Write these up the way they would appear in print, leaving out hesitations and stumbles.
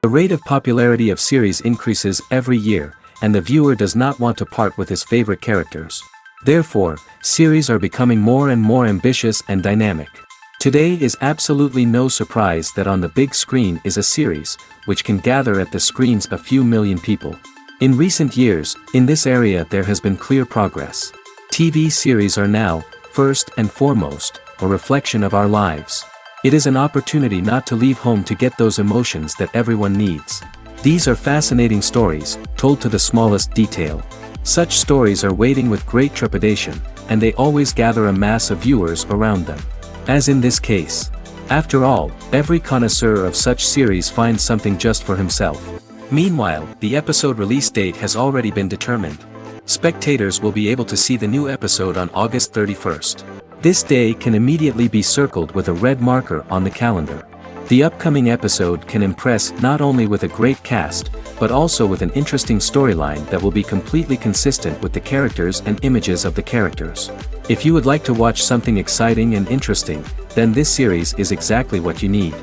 The rate of popularity of series increases every year, and the viewer does not want to part with his favorite characters. Therefore, series are becoming more and more ambitious and dynamic. Today is absolutely no surprise that on the big screen is a series, which can gather at the screens a few million people. In recent years, in this area there has been clear progress. TV series are now, first and foremost, a reflection of our lives. It is an opportunity not to leave home to get those emotions that everyone needs. These are fascinating stories, told to the smallest detail. Such stories are waiting with great trepidation, and they always gather a mass of viewers around them. As in this case. After all, every connoisseur of such series finds something just for himself. Meanwhile, the episode release date has already been determined. Spectators will be able to see the new episode on August 31st. This day can immediately be circled with a red marker on the calendar. The upcoming episode can impress not only with a great cast, but also with an interesting storyline that will be completely consistent with the characters and images of the characters. If you would like to watch something exciting and interesting, then this series is exactly what you need.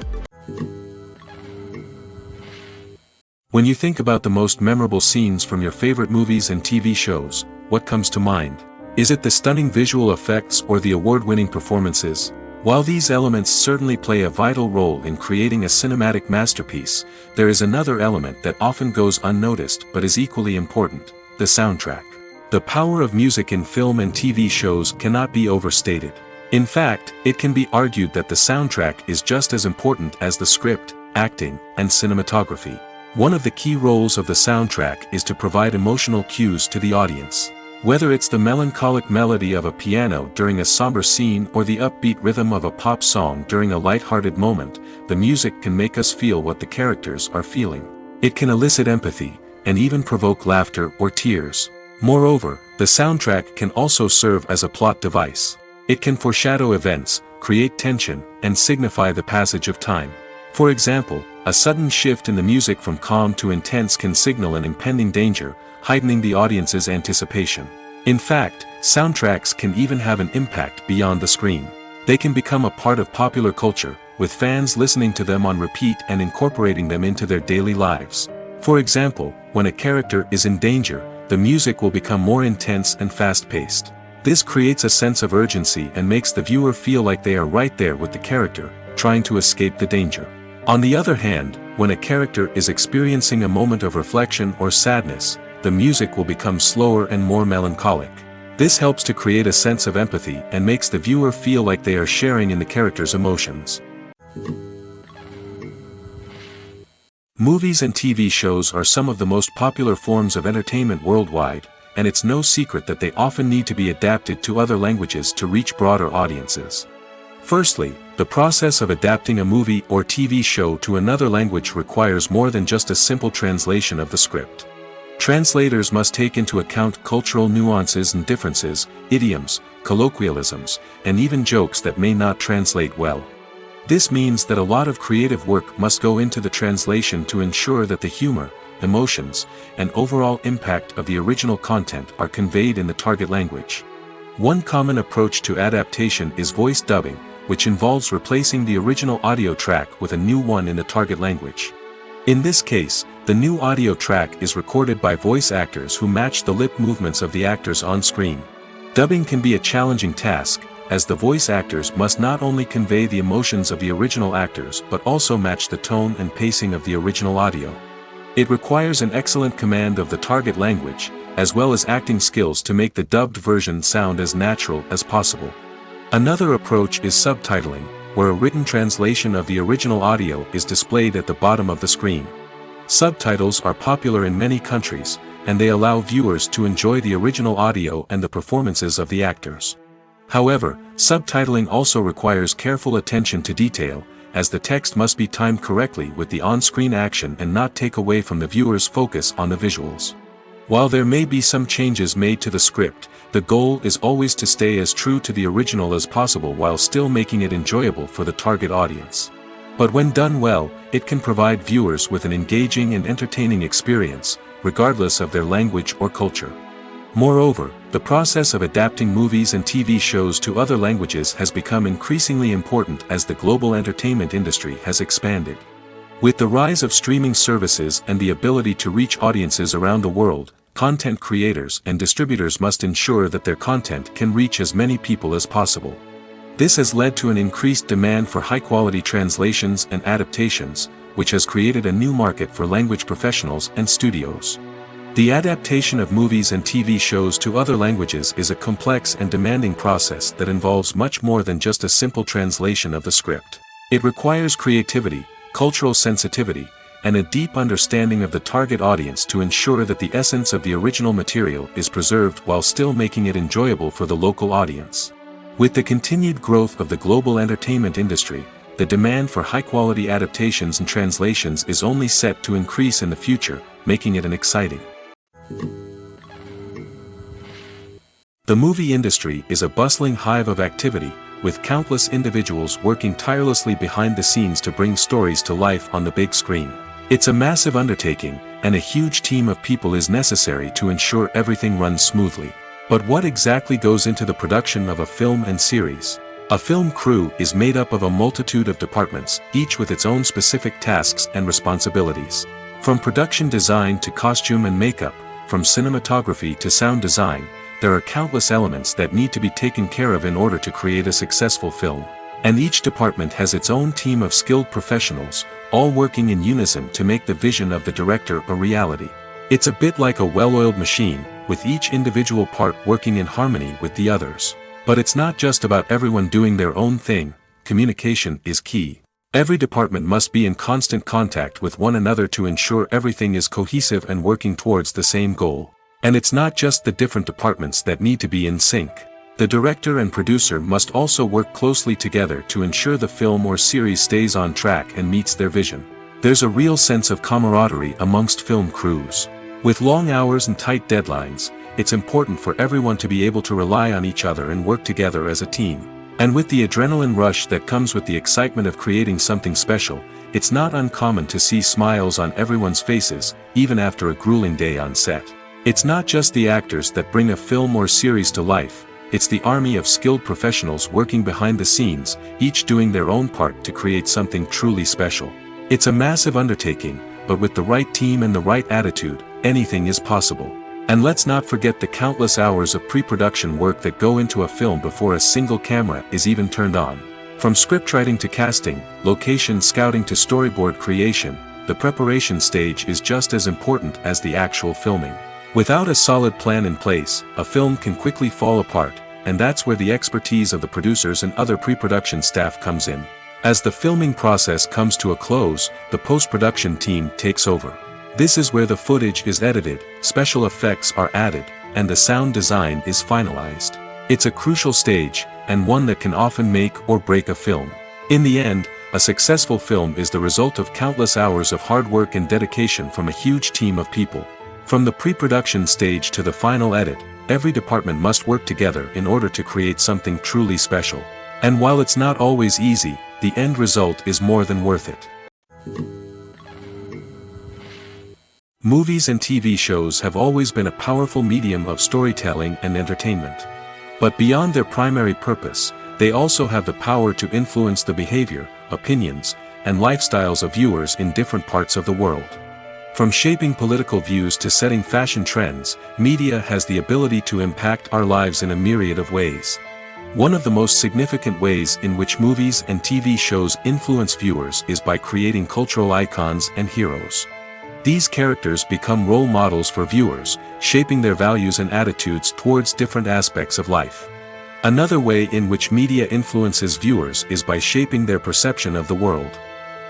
When you think about the most memorable scenes from your favorite movies and TV shows, what comes to mind? Is it the stunning visual effects or the award-winning performances? While these elements certainly play a vital role in creating a cinematic masterpiece, there is another element that often goes unnoticed but is equally important: the soundtrack. The power of music in film and TV shows cannot be overstated. In fact, it can be argued that the soundtrack is just as important as the script, acting, and cinematography. One of the key roles of the soundtrack is to provide emotional cues to the audience. Whether it's the melancholic melody of a piano during a somber scene or the upbeat rhythm of a pop song during a light-hearted moment, the music can make us feel what the characters are feeling. It can elicit empathy, and even provoke laughter or tears. Moreover, the soundtrack can also serve as a plot device. It can foreshadow events, create tension, and signify the passage of time. For example, a sudden shift in the music from calm to intense can signal an impending danger, heightening the audience's anticipation. In fact, soundtracks can even have an impact beyond the screen. They can become a part of popular culture, with fans listening to them on repeat and incorporating them into their daily lives. For example, when a character is in danger, the music will become more intense and fast-paced. This creates a sense of urgency and makes the viewer feel like they are right there with the character, trying to escape the danger. On the other hand, when a character is experiencing a moment of reflection or sadness, the music will become slower and more melancholic. This helps to create a sense of empathy and makes the viewer feel like they are sharing in the character's emotions. Movies and TV shows are some of the most popular forms of entertainment worldwide, and it's no secret that they often need to be adapted to other languages to reach broader audiences. Firstly, the process of adapting a movie or TV show to another language requires more than just a simple translation of the script. Translators must take into account cultural nuances and differences, idioms, colloquialisms, and even jokes that may not translate well. This means that a lot of creative work must go into the translation to ensure that the humor, emotions, and overall impact of the original content are conveyed in the target language. One common approach to adaptation is voice dubbing, which involves replacing the original audio track with a new one in the target language. In this case, the new audio track is recorded by voice actors who match the lip movements of the actors on screen. Dubbing can be a challenging task, as the voice actors must not only convey the emotions of the original actors but also match the tone and pacing of the original audio. It requires an excellent command of the target language, as well as acting skills to make the dubbed version sound as natural as possible. Another approach is subtitling, where a written translation of the original audio is displayed at the bottom of the screen. Subtitles are popular in many countries, and they allow viewers to enjoy the original audio and the performances of the actors. However, subtitling also requires careful attention to detail, as the text must be timed correctly with the on-screen action and not take away from the viewer's focus on the visuals. While there may be some changes made to the script, the goal is always to stay as true to the original as possible while still making it enjoyable for the target audience. But when done well, it can provide viewers with an engaging and entertaining experience, regardless of their language or culture. Moreover, the process of adapting movies and TV shows to other languages has become increasingly important as the global entertainment industry has expanded. With the rise of streaming services and the ability to reach audiences around the world, content creators and distributors must ensure that their content can reach as many people as possible. This has led to an increased demand for high-quality translations and adaptations, which has created a new market for language professionals and studios. The adaptation of movies and TV shows to other languages is a complex and demanding process that involves much more than just a simple translation of the script. It requires creativity, cultural sensitivity, and a deep understanding of the target audience to ensure that the essence of the original material is preserved while still making it enjoyable for the local audience. With the continued growth of the global entertainment industry, the demand for high-quality adaptations and translations is only set to increase in the future, making it an exciting. The movie industry is a bustling hive of activity, with countless individuals working tirelessly behind the scenes to bring stories to life on the big screen. It's a massive undertaking, and a huge team of people is necessary to ensure everything runs smoothly. But what exactly goes into the production of a film and series? A film crew is made up of a multitude of departments, each with its own specific tasks and responsibilities. From production design to costume and makeup, from cinematography to sound design, there are countless elements that need to be taken care of in order to create a successful film. And each department has its own team of skilled professionals, all working in unison to make the vision of the director a reality. It's a bit like a well-oiled machine, with each individual part working in harmony with the others. But it's not just about everyone doing their own thing. Communication is key. Every department must be in constant contact with one another to ensure everything is cohesive and working towards the same goal. And it's not just the different departments that need to be in sync. The director and producer must also work closely together to ensure the film or series stays on track and meets their vision. There's a real sense of camaraderie amongst film crews. With long hours and tight deadlines, it's important for everyone to be able to rely on each other and work together as a team. And with the adrenaline rush that comes with the excitement of creating something special, it's not uncommon to see smiles on everyone's faces, even after a grueling day on set. It's not just the actors that bring a film or series to life, it's the army of skilled professionals working behind the scenes, each doing their own part to create something truly special. It's a massive undertaking, but with the right team and the right attitude, anything is possible. And let's not forget the countless hours of pre-production work that go into a film before a single camera is even turned on. From scriptwriting to casting, location scouting to storyboard creation, the preparation stage is just as important as the actual filming. Without a solid plan in place, a film can quickly fall apart, and that's where the expertise of the producers and other pre-production staff comes in. As the filming process comes to a close, the post-production team takes over. This is where the footage is edited, special effects are added, and the sound design is finalized. It's a crucial stage, and one that can often make or break a film. In the end, a successful film is the result of countless hours of hard work and dedication from a huge team of people. From the pre-production stage to the final edit, every department must work together in order to create something truly special. And while it's not always easy, the end result is more than worth it. Movies and TV shows have always been a powerful medium of storytelling and entertainment. But beyond their primary purpose, they also have the power to influence the behavior, opinions, and lifestyles of viewers in different parts of the world. From shaping political views to setting fashion trends, media has the ability to impact our lives in a myriad of ways. One of the most significant ways in which movies and TV shows influence viewers is by creating cultural icons and heroes. These characters become role models for viewers, shaping their values and attitudes towards different aspects of life. Another way in which media influences viewers is by shaping their perception of the world.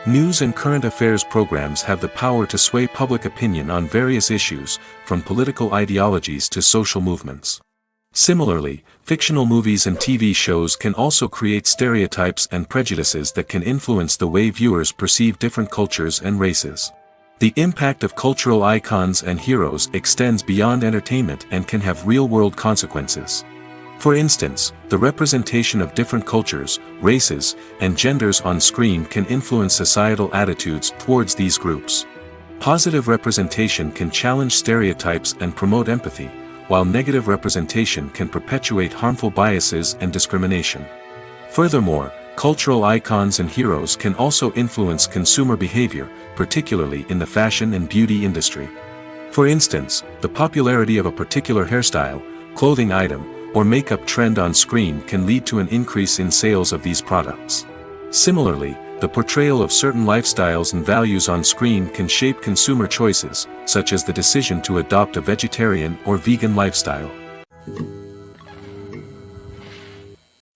News and current affairs programs have the power to sway public opinion on various issues, from political ideologies to social movements. Similarly, fictional movies and TV shows can also create stereotypes and prejudices that can influence the way viewers perceive different cultures and races. The impact of cultural icons and heroes extends beyond entertainment and can have real-world consequences. For instance, the representation of different cultures, races, and genders on screen can influence societal attitudes towards these groups. Positive representation can challenge stereotypes and promote empathy, while negative representation can perpetuate harmful biases and discrimination. Furthermore, Cultural icons and heroes can also influence consumer behavior, particularly in the fashion and beauty industry. For instance, the popularity of a particular hairstyle, clothing item, or makeup trend on screen can lead to an increase in sales of these products. Similarly, the portrayal of certain lifestyles and values on screen can shape consumer choices, such as the decision to adopt a vegetarian or vegan lifestyle.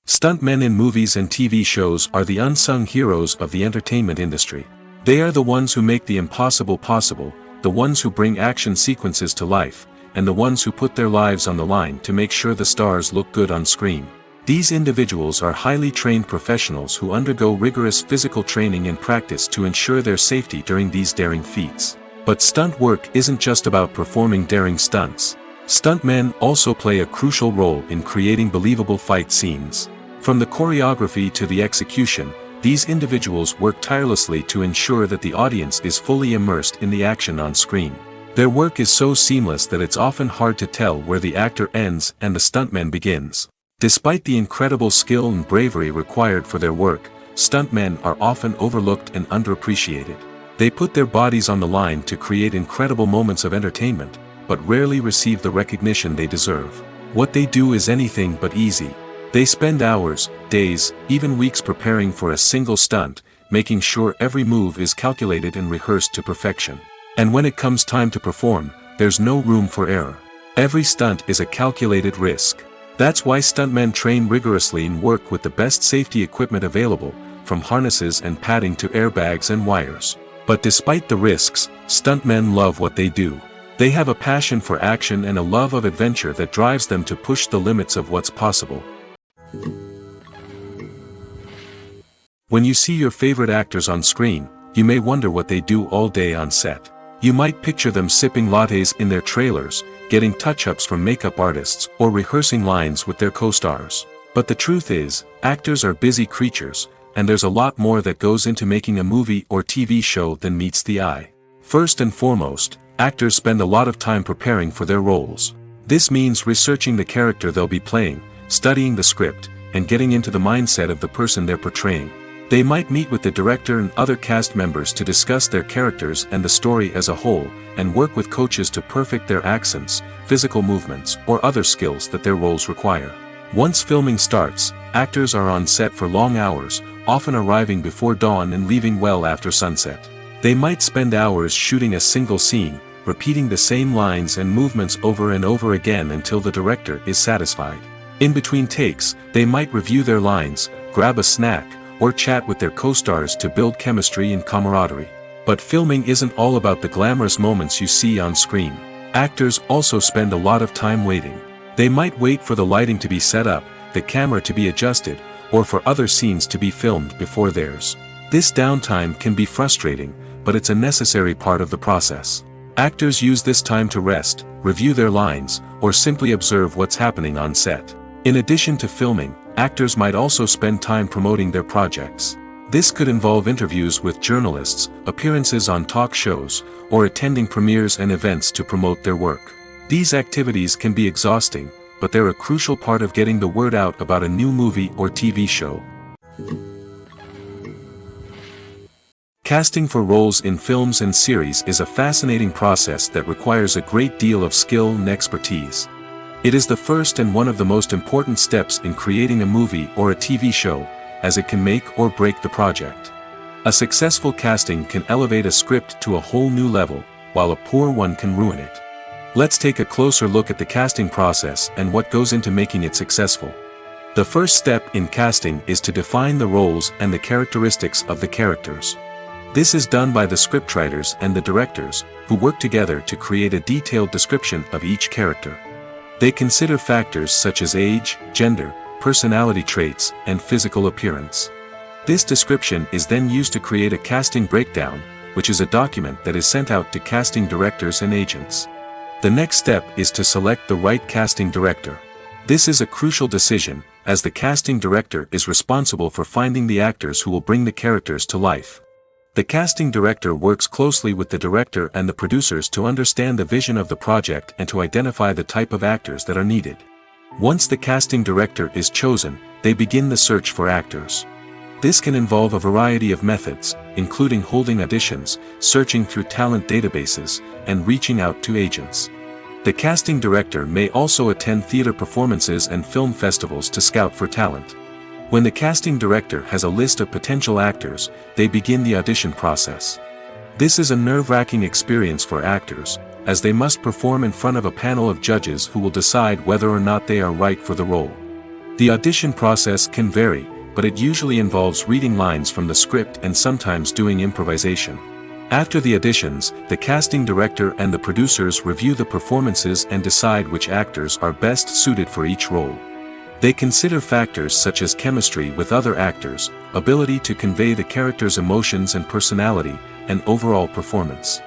Stuntmen in movies and TV shows are the unsung heroes of the entertainment industry. They are the ones who make the impossible possible, the ones who bring action sequences to life, and the ones who put their lives on the line to make sure the stars look good on screen. These individuals are highly trained professionals who undergo rigorous physical training and practice to ensure their safety during these daring feats. But stunt work isn't just about performing daring stunts. Stuntmen also play a crucial role in creating believable fight scenes. From the choreography to the execution, these individuals work tirelessly to ensure that the audience is fully immersed in the action on screen. Their work is so seamless that it's often hard to tell where the actor ends and the stuntman begins. Despite the incredible skill and bravery required for their work, stuntmen are often overlooked and underappreciated. They put their bodies on the line to create incredible moments of entertainment, but rarely receive the recognition they deserve. What they do is anything but easy. They spend hours, days, even weeks preparing for a single stunt, making sure every move is calculated and rehearsed to perfection. And when it comes time to perform, there's no room for error. Every stunt is a calculated risk. That's why stuntmen train rigorously and work with the best safety equipment available, from harnesses and padding to airbags and wires. But despite the risks, stuntmen love what they do. They have a passion for action and a love of adventure that drives them to push the limits of what's possible. When you see your favorite actors on screen, you may wonder what they do all day on set. You might picture them sipping lattes in their trailers, getting touch-ups from makeup artists, or rehearsing lines with their co-stars. But the truth is, actors are busy creatures, and there's a lot more that goes into making a movie or TV show than meets the eye. First and foremost, actors spend a lot of time preparing for their roles. This means researching the character they'll be playing, studying the script, and getting into the mindset of the person they're portraying. They might meet with the director and other cast members to discuss their characters and the story as a whole, and work with coaches to perfect their accents, physical movements, or other skills that their roles require. Once filming starts, actors are on set for long hours, often arriving before dawn and leaving well after sunset. They might spend hours shooting a single scene, repeating the same lines and movements over and over again until the director is satisfied. In between takes, they might review their lines, grab a snack, or chat with their co-stars to build chemistry and camaraderie. But filming isn't all about the glamorous moments you see on screen. Actors also spend a lot of time waiting. They might wait for the lighting to be set up, the camera to be adjusted, or for other scenes to be filmed before theirs. This downtime can be frustrating, but it's a necessary part of the process. Actors use this time to rest, review their lines, or simply observe what's happening on set. In addition to filming, actors might also spend time promoting their projects. This could involve interviews with journalists, appearances on talk shows, or attending premieres and events to promote their work. These activities can be exhausting, but they're a crucial part of getting the word out about a new movie or TV show. Casting for roles in films and series is a fascinating process that requires a great deal of skill and expertise. It is the first and one of the most important steps in creating a movie or a TV show, as it can make or break the project. A successful casting can elevate a script to a whole new level, while a poor one can ruin it. Let's take a closer look at the casting process and what goes into making it successful. The first step in casting is to define the roles and the characteristics of the characters. This is done by the scriptwriters and the directors, who work together to create a detailed description of each character. They consider factors such as age, gender, personality traits, and physical appearance. This description is then used to create a casting breakdown, which is a document that is sent out to casting directors and agents. The next step is to select the right casting director. This is a crucial decision, as the casting director is responsible for finding the actors who will bring the characters to life. The casting director works closely with the director and the producers to understand the vision of the project and to identify the type of actors that are needed. Once the casting director is chosen, they begin the search for actors. This can involve a variety of methods, including holding auditions, searching through talent databases, and reaching out to agents. The casting director may also attend theater performances and film festivals to scout for talent. When the casting director has a list of potential actors, they begin the audition process. This is a nerve-wracking experience for actors, as they must perform in front of a panel of judges who will decide whether or not they are right for the role. The audition process can vary, but it usually involves reading lines from the script and sometimes doing improvisation. After the auditions, the casting director and the producers review the performances and decide which actors are best suited for each role. They consider factors such as chemistry with other actors, ability to convey the character's emotions and personality, and overall performance.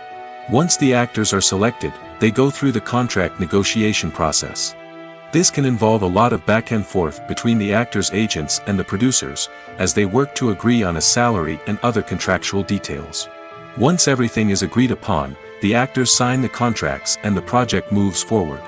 Once the actors are selected, they go through the contract negotiation process. This can involve a lot of back and forth between the actors' agents and the producers, as they work to agree on a salary and other contractual details. Once everything is agreed upon, the actors sign the contracts and the project moves forward.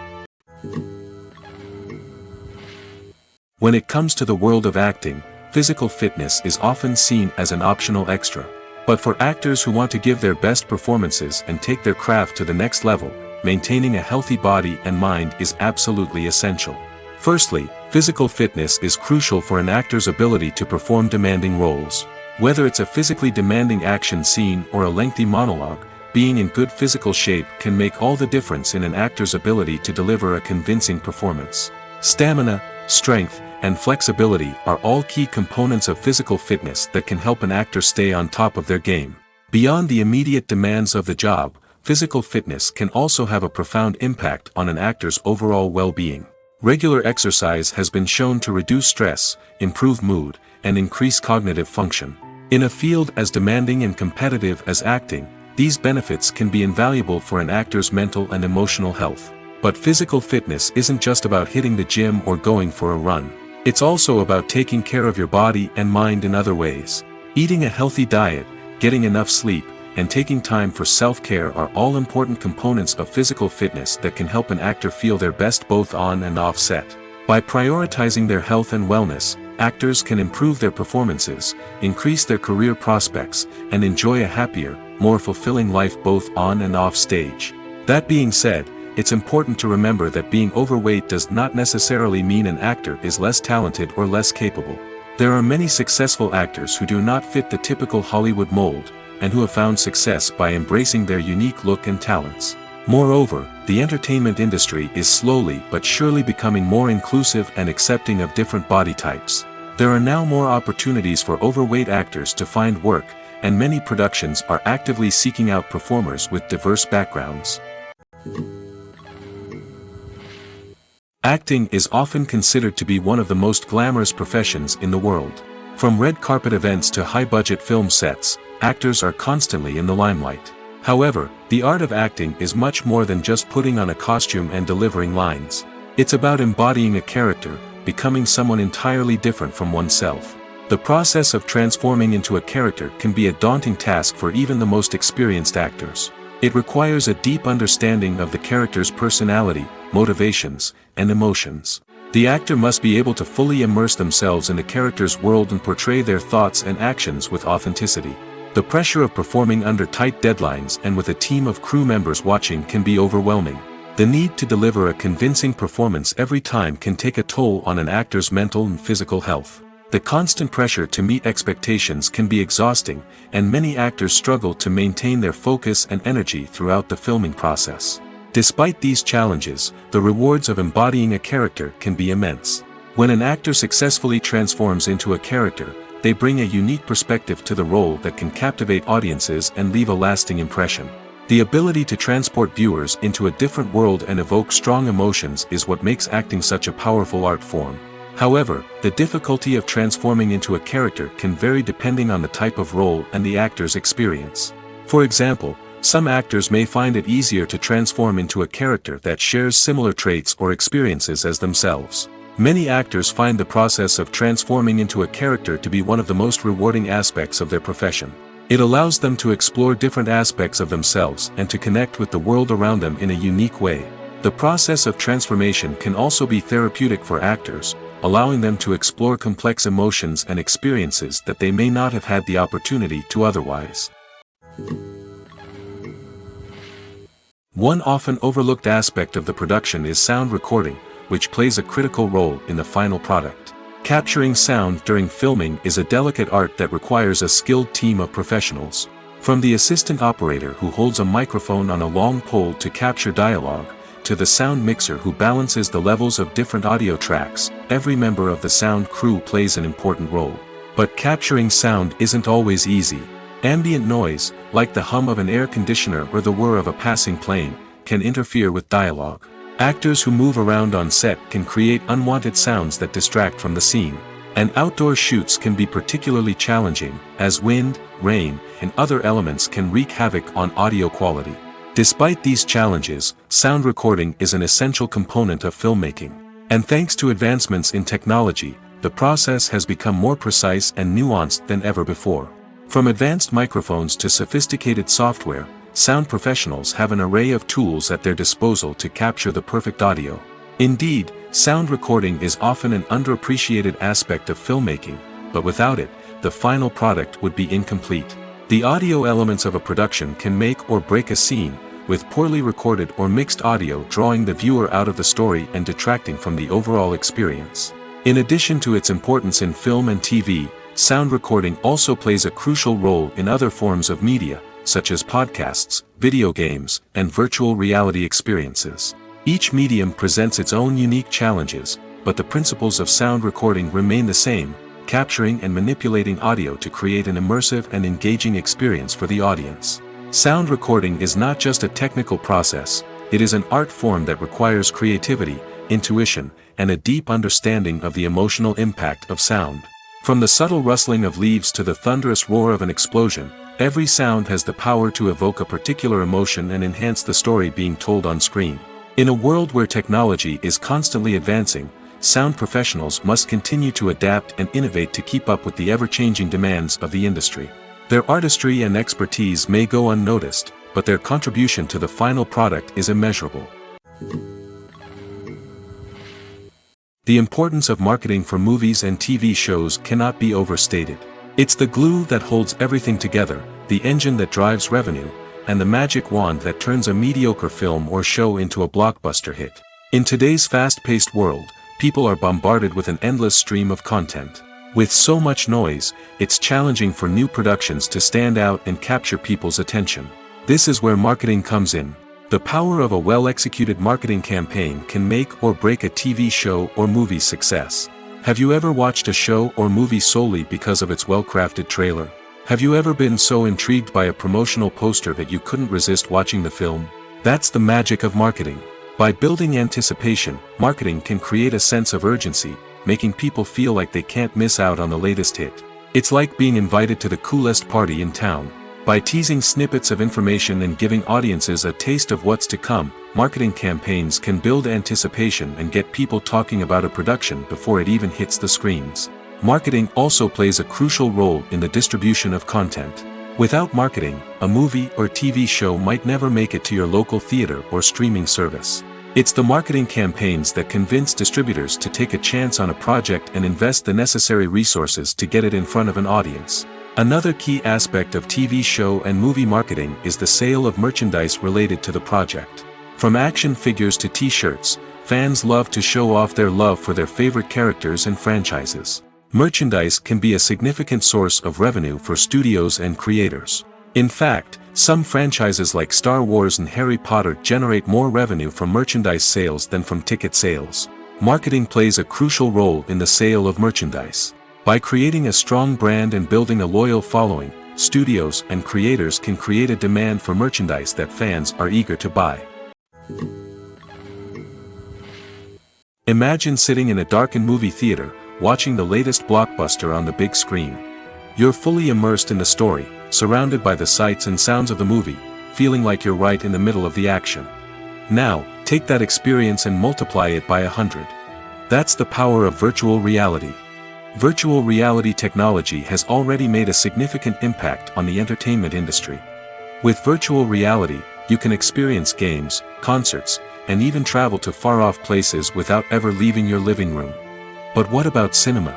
When it comes to the world of acting, physical fitness is often seen as an optional extra. But for actors who want to give their best performances and take their craft to the next level, maintaining a healthy body and mind is absolutely essential. Firstly, physical fitness is crucial for an actor's ability to perform demanding roles. Whether it's a physically demanding action scene or a lengthy monologue, being in good physical shape can make all the difference in an actor's ability to deliver a convincing performance. Stamina, strength, and flexibility are all key components of physical fitness that can help an actor stay on top of their game. Beyond the immediate demands of the job, physical fitness can also have a profound impact on an actor's overall well-being. Regular exercise has been shown to reduce stress, improve mood, and increase cognitive function. In a field as demanding and competitive as acting, these benefits can be invaluable for an actor's mental and emotional health. But physical fitness isn't just about hitting the gym or going for a run. It's also about taking care of your body and mind in other ways. Eating a healthy diet, getting enough sleep, and taking time for self-care are all important components of physical fitness that can help an actor feel their best both on and off set. By prioritizing their health and wellness, actors can improve their performances, increase their career prospects, and enjoy a happier, more fulfilling life both on and off stage. That being said, it's important to remember that being overweight does not necessarily mean an actor is less talented or less capable. There are many successful actors who do not fit the typical Hollywood mold, and who have found success by embracing their unique look and talents. Moreover, the entertainment industry is slowly but surely becoming more inclusive and accepting of different body types. There are now more opportunities for overweight actors to find work, and many productions are actively seeking out performers with diverse backgrounds. Acting is often considered to be one of the most glamorous professions in the world. From red carpet events to high-budget film sets, actors are constantly in the limelight. However, the art of acting is much more than just putting on a costume and delivering lines. It's about embodying a character, becoming someone entirely different from oneself. The process of transforming into a character can be a daunting task for even the most experienced actors. It requires a deep understanding of the character's personality, motivations, and emotions. The actor must be able to fully immerse themselves in the character's world and portray their thoughts and actions with authenticity. The pressure of performing under tight deadlines and with a team of crew members watching can be overwhelming. The need to deliver a convincing performance every time can take a toll on an actor's mental and physical health. The constant pressure to meet expectations can be exhausting, and many actors struggle to maintain their focus and energy throughout the filming process. Despite these challenges, the rewards of embodying a character can be immense. When an actor successfully transforms into a character, they bring a unique perspective to the role that can captivate audiences and leave a lasting impression. The ability to transport viewers into a different world and evoke strong emotions is what makes acting such a powerful art form. However, the difficulty of transforming into a character can vary depending on the type of role and the actor's experience. For example, some actors may find it easier to transform into a character that shares similar traits or experiences as themselves. Many actors find the process of transforming into a character to be one of the most rewarding aspects of their profession. It allows them to explore different aspects of themselves and to connect with the world around them in a unique way. The process of transformation can also be therapeutic for actors, allowing them to explore complex emotions and experiences that they may not have had the opportunity to otherwise. One often overlooked aspect of the production is sound recording, which plays a critical role in the final product. Capturing sound during filming is a delicate art that requires a skilled team of professionals. From the assistant operator who holds a microphone on a long pole to capture dialogue, to the sound mixer who balances the levels of different audio tracks, every member of the sound crew plays an important role. But capturing sound isn't always easy. Ambient noise, like the hum of an air conditioner or the whir of a passing plane, can interfere with dialogue. Actors who move around on set can create unwanted sounds that distract from the scene. And outdoor shoots can be particularly challenging, as wind, rain, and other elements can wreak havoc on audio quality. Despite these challenges, sound recording is an essential component of filmmaking. And thanks to advancements in technology, the process has become more precise and nuanced than ever before. From advanced microphones to sophisticated software, sound professionals have an array of tools at their disposal to capture the perfect audio. Indeed, sound recording is often an underappreciated aspect of filmmaking, but without it, the final product would be incomplete. The audio elements of a production can make or break a scene, with poorly recorded or mixed audio drawing the viewer out of the story and detracting from the overall experience. In addition to its importance in film and TV, sound recording also plays a crucial role in other forms of media, such as podcasts, video games, and virtual reality experiences. Each medium presents its own unique challenges, but the principles of sound recording remain the same, capturing and manipulating audio to create an immersive and engaging experience for the audience. Sound recording is not just a technical process, it is an art form that requires creativity, intuition, and a deep understanding of the emotional impact of sound. From the subtle rustling of leaves to the thunderous roar of an explosion, every sound has the power to evoke a particular emotion and enhance the story being told on screen. In a world where technology is constantly advancing, sound professionals must continue to adapt and innovate to keep up with the ever-changing demands of the industry. Their artistry and expertise may go unnoticed, but their contribution to the final product is immeasurable. The importance of marketing for movies and TV shows cannot be overstated. It's the glue that holds everything together, the engine that drives revenue, and the magic wand that turns a mediocre film or show into a blockbuster hit. In today's fast-paced world, people are bombarded with an endless stream of content. With so much noise, it's challenging for new productions to stand out and capture people's attention. This is where marketing comes in. The power of a well-executed marketing campaign can make or break a TV show or movie's success. Have you ever watched a show or movie solely because of its well-crafted trailer? Have you ever been so intrigued by a promotional poster that you couldn't resist watching the film? That's the magic of marketing. By building anticipation, marketing can create a sense of urgency, making people feel like they can't miss out on the latest hit. It's like being invited to the coolest party in town. By teasing snippets of information and giving audiences a taste of what's to come, marketing campaigns can build anticipation and get people talking about a production before it even hits the screens. Marketing also plays a crucial role in the distribution of content. Without marketing, a movie or TV show might never make it to your local theater or streaming service. It's the marketing campaigns that convince distributors to take a chance on a project and invest the necessary resources to get it in front of an audience. Another key aspect of TV show and movie marketing is the sale of merchandise related to the project. From action figures to t-shirts, fans love to show off their love for their favorite characters and franchises. Merchandise can be a significant source of revenue for studios and creators. In fact, some franchises like Star Wars and Harry Potter generate more revenue from merchandise sales than from ticket sales. Marketing plays a crucial role in the sale of merchandise. By creating a strong brand and building a loyal following, studios and creators can create a demand for merchandise that fans are eager to buy. Imagine sitting in a darkened movie theater, watching the latest blockbuster on the big screen. You're fully immersed in the story, surrounded by the sights and sounds of the movie, feeling like you're right in the middle of the action. Now, take that experience and multiply it by 100. That's the power of virtual reality. Virtual reality technology has already made a significant impact on the entertainment industry. With virtual reality, you can experience games, concerts, and even travel to far-off places without ever leaving your living room. But what about cinema?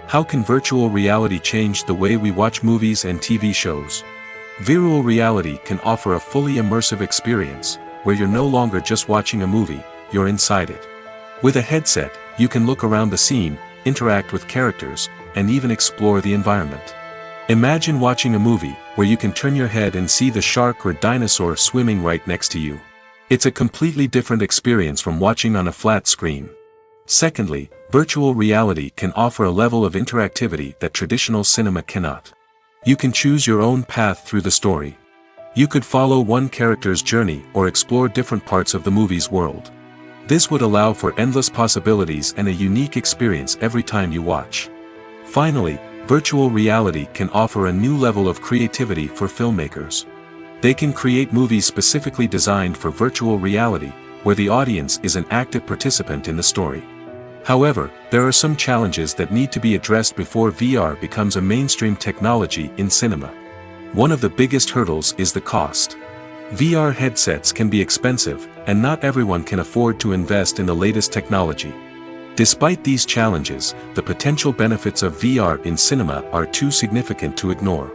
How can virtual reality change the way we watch movies and TV shows? Virtual reality can offer a fully immersive experience, where you're no longer just watching a movie, you're inside it. With a headset, you can look around the scene, interact with characters, and even explore the environment. Imagine watching a movie, where you can turn your head and see the shark or dinosaur swimming right next to you. It's a completely different experience from watching on a flat screen. Secondly, virtual reality can offer a level of interactivity that traditional cinema cannot. You can choose your own path through the story. You could follow one character's journey or explore different parts of the movie's world. This would allow for endless possibilities and a unique experience every time you watch. Finally, virtual reality can offer a new level of creativity for filmmakers. They can create movies specifically designed for virtual reality, where the audience is an active participant in the story. However, there are some challenges that need to be addressed before VR becomes a mainstream technology in cinema. One of the biggest hurdles is the cost. VR headsets can be expensive, and not everyone can afford to invest in the latest technology. Despite these challenges, the potential benefits of VR in cinema are too significant to ignore.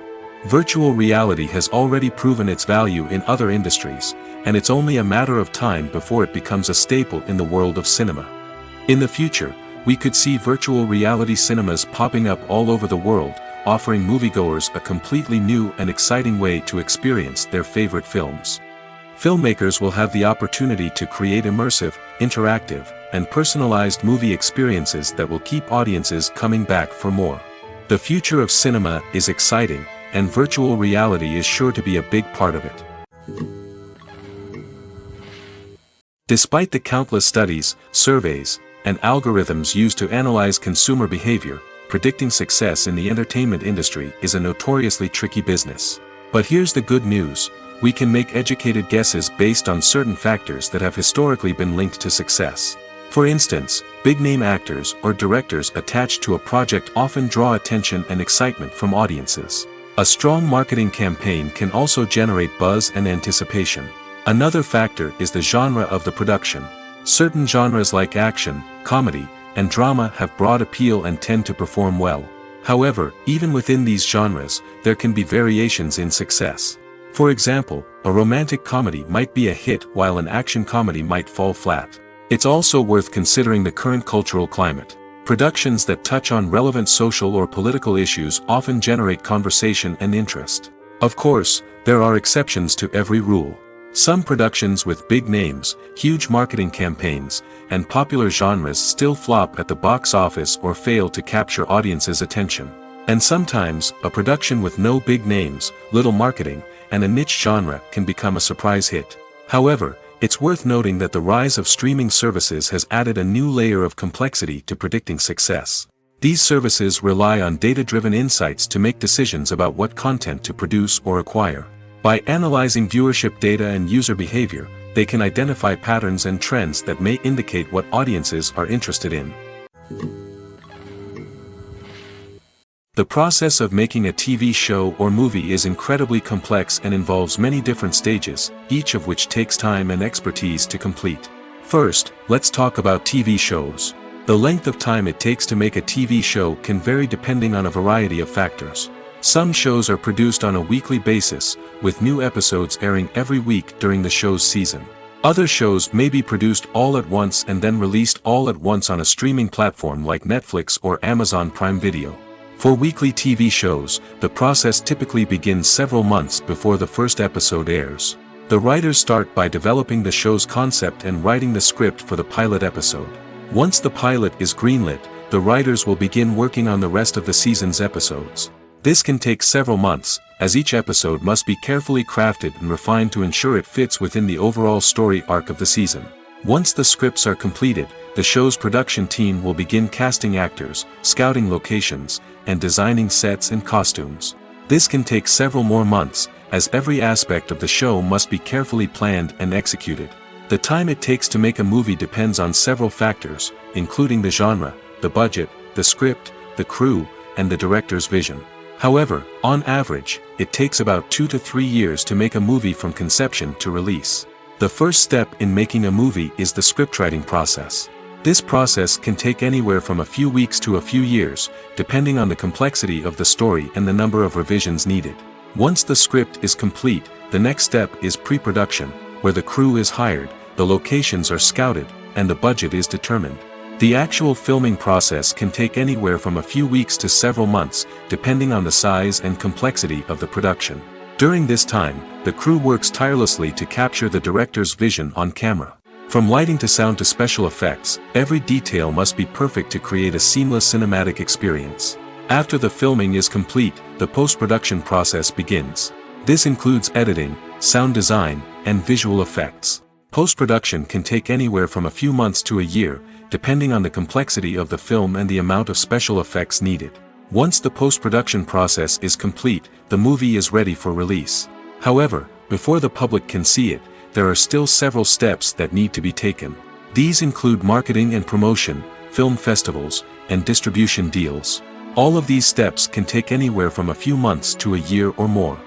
Virtual reality has already proven its value in other industries, and it's only a matter of time before it becomes a staple in the world of cinema. In the future, we could see virtual reality cinemas popping up all over the world, offering moviegoers a completely new and exciting way to experience their favorite films. Filmmakers will have the opportunity to create immersive, interactive, and personalized movie experiences that will keep audiences coming back for more. The future of cinema is exciting, and virtual reality is sure to be a big part of it. Despite the countless studies, surveys, and algorithms used to analyze consumer behavior, predicting success in the entertainment industry is a notoriously tricky business. But here's the good news: we can make educated guesses based on certain factors that have historically been linked to success. For instance, big-name actors or directors attached to a project often draw attention and excitement from audiences. A strong marketing campaign can also generate buzz and anticipation. Another factor is the genre of the production. Certain genres like action, comedy, and drama have broad appeal and tend to perform well. However, even within these genres, there can be variations in success. For example, a romantic comedy might be a hit while an action comedy might fall flat. It's also worth considering the current cultural climate. Productions that touch on relevant social or political issues often generate conversation and interest. Of course, there are exceptions to every rule. Some productions with big names, huge marketing campaigns, and popular genres still flop at the box office or fail to capture audiences' attention. And sometimes, a production with no big names, little marketing, and a niche genre can become a surprise hit. However, it's worth noting that the rise of streaming services has added a new layer of complexity to predicting success. These services rely on data-driven insights to make decisions about what content to produce or acquire. By analyzing viewership data and user behavior, they can identify patterns and trends that may indicate what audiences are interested in. The process of making a TV show or movie is incredibly complex and involves many different stages, each of which takes time and expertise to complete. First, let's talk about TV shows. The length of time it takes to make a TV show can vary depending on a variety of factors. Some shows are produced on a weekly basis, with new episodes airing every week during the show's season. Other shows may be produced all at once and then released all at once on a streaming platform like Netflix or Amazon Prime Video. For weekly TV shows, the process typically begins several months before the first episode airs. The writers start by developing the show's concept and writing the script for the pilot episode. Once the pilot is greenlit, the writers will begin working on the rest of the season's episodes. This can take several months, as each episode must be carefully crafted and refined to ensure it fits within the overall story arc of the season. Once the scripts are completed, the show's production team will begin casting actors, scouting locations, and designing sets and costumes. This can take several more months, as every aspect of the show must be carefully planned and executed. The time it takes to make a movie depends on several factors, including the genre, the budget, the script, the crew, and the director's vision. However, on average, it takes about 2 to 3 years to make a movie from conception to release. The first step in making a movie is the scriptwriting process. This process can take anywhere from a few weeks to a few years, depending on the complexity of the story and the number of revisions needed. Once the script is complete, the next step is pre-production, where the crew is hired, the locations are scouted, and the budget is determined. The actual filming process can take anywhere from a few weeks to several months, depending on the size and complexity of the production. During this time, the crew works tirelessly to capture the director's vision on camera. From lighting to sound to special effects, every detail must be perfect to create a seamless cinematic experience. After the filming is complete, the post-production process begins. This includes editing, sound design, and visual effects. Post-production can take anywhere from a few months to a year, depending on the complexity of the film and the amount of special effects needed. Once the post-production process is complete, the movie is ready for release. However, before the public can see it, there are still several steps that need to be taken. These include marketing and promotion, film festivals, and distribution deals. All of these steps can take anywhere from a few months to a year or more.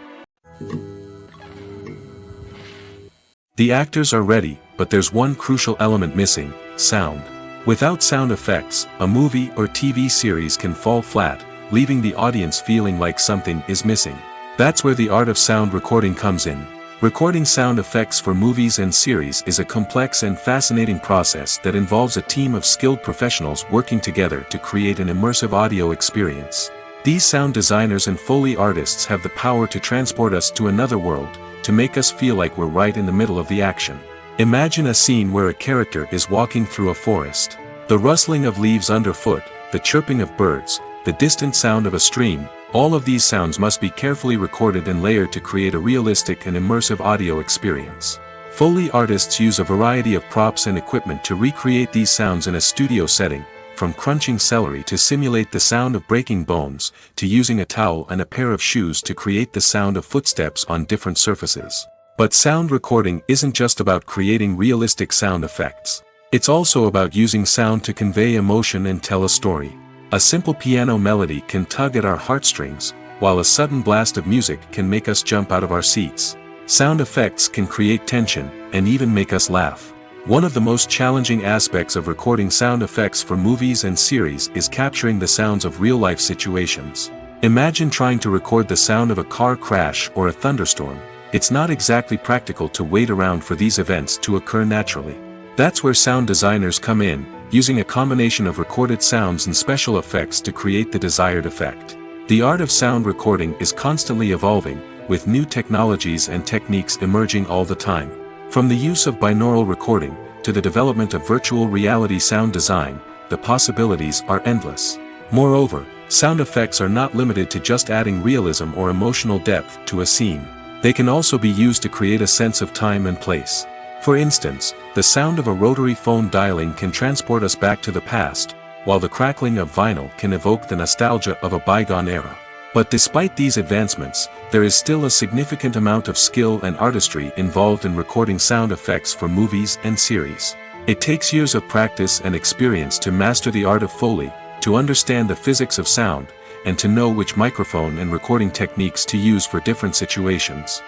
The actors are ready, but there's one crucial element missing: sound. Without sound effects, a movie or TV series can fall flat, leaving the audience feeling like something is missing. That's where the art of sound recording comes in. Recording sound effects for movies and series is a complex and fascinating process that involves a team of skilled professionals working together to create an immersive audio experience. These sound designers and Foley artists have the power to transport us to another world, to make us feel like we're right in the middle of the action. Imagine a scene where a character is walking through a forest. The rustling of leaves underfoot, the chirping of birds, the distant sound of a stream, all of these sounds must be carefully recorded and layered to create a realistic and immersive audio experience. Foley artists use a variety of props and equipment to recreate these sounds in a studio setting, from crunching celery to simulate the sound of breaking bones, to using a towel and a pair of shoes to create the sound of footsteps on different surfaces. But sound recording isn't just about creating realistic sound effects. It's also about using sound to convey emotion and tell a story. A simple piano melody can tug at our heartstrings, while a sudden blast of music can make us jump out of our seats. Sound effects can create tension, and even make us laugh. One of the most challenging aspects of recording sound effects for movies and series is capturing the sounds of real-life situations. Imagine trying to record the sound of a car crash or a thunderstorm. It's not exactly practical to wait around for these events to occur naturally. That's where sound designers come in, using a combination of recorded sounds and special effects to create the desired effect. The art of sound recording is constantly evolving, with new technologies and techniques emerging all the time. From the use of binaural recording, to the development of virtual reality sound design, the possibilities are endless. Moreover, sound effects are not limited to just adding realism or emotional depth to a scene. They can also be used to create a sense of time and place. For instance, the sound of a rotary phone dialing can transport us back to the past, while the crackling of vinyl can evoke the nostalgia of a bygone era. But despite these advancements, there is still a significant amount of skill and artistry involved in recording sound effects for movies and series. It takes years of practice and experience to master the art of Foley, to understand the physics of sound, and to know which microphone and recording techniques to use for different situations.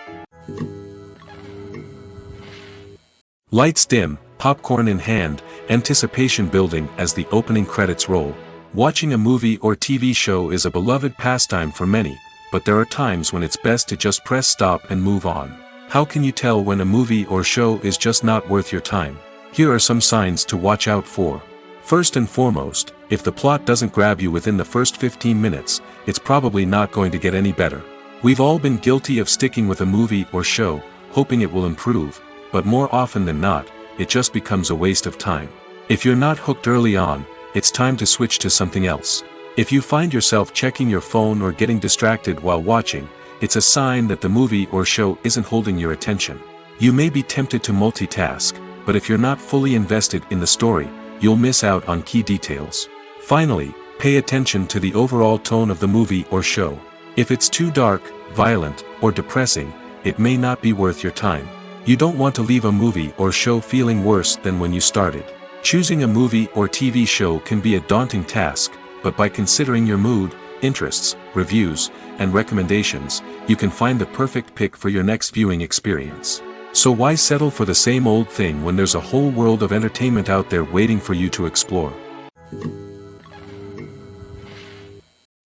Lights dim, popcorn in hand, anticipation building as the opening credits roll. Watching a movie or TV show is a beloved pastime for many, but there are times when it's best to just press stop and move on. How can you tell when a movie or show is just not worth your time? Here are some signs to watch out for. First and foremost, if the plot doesn't grab you within the first 15 minutes, it's probably not going to get any better. We've all been guilty of sticking with a movie or show, hoping it will improve, but more often than not, it just becomes a waste of time. If you're not hooked early on, it's time to switch to something else. If you find yourself checking your phone or getting distracted while watching, it's a sign that the movie or show isn't holding your attention. You may be tempted to multitask, but if you're not fully invested in the story, you'll miss out on key details. Finally, pay attention to the overall tone of the movie or show. If it's too dark, violent, or depressing, it may not be worth your time. You don't want to leave a movie or show feeling worse than when you started. Choosing a movie or TV show can be a daunting task, but by considering your mood, interests, reviews, and recommendations, you can find the perfect pick for your next viewing experience. So why settle for the same old thing when there's a whole world of entertainment out there waiting for you to explore?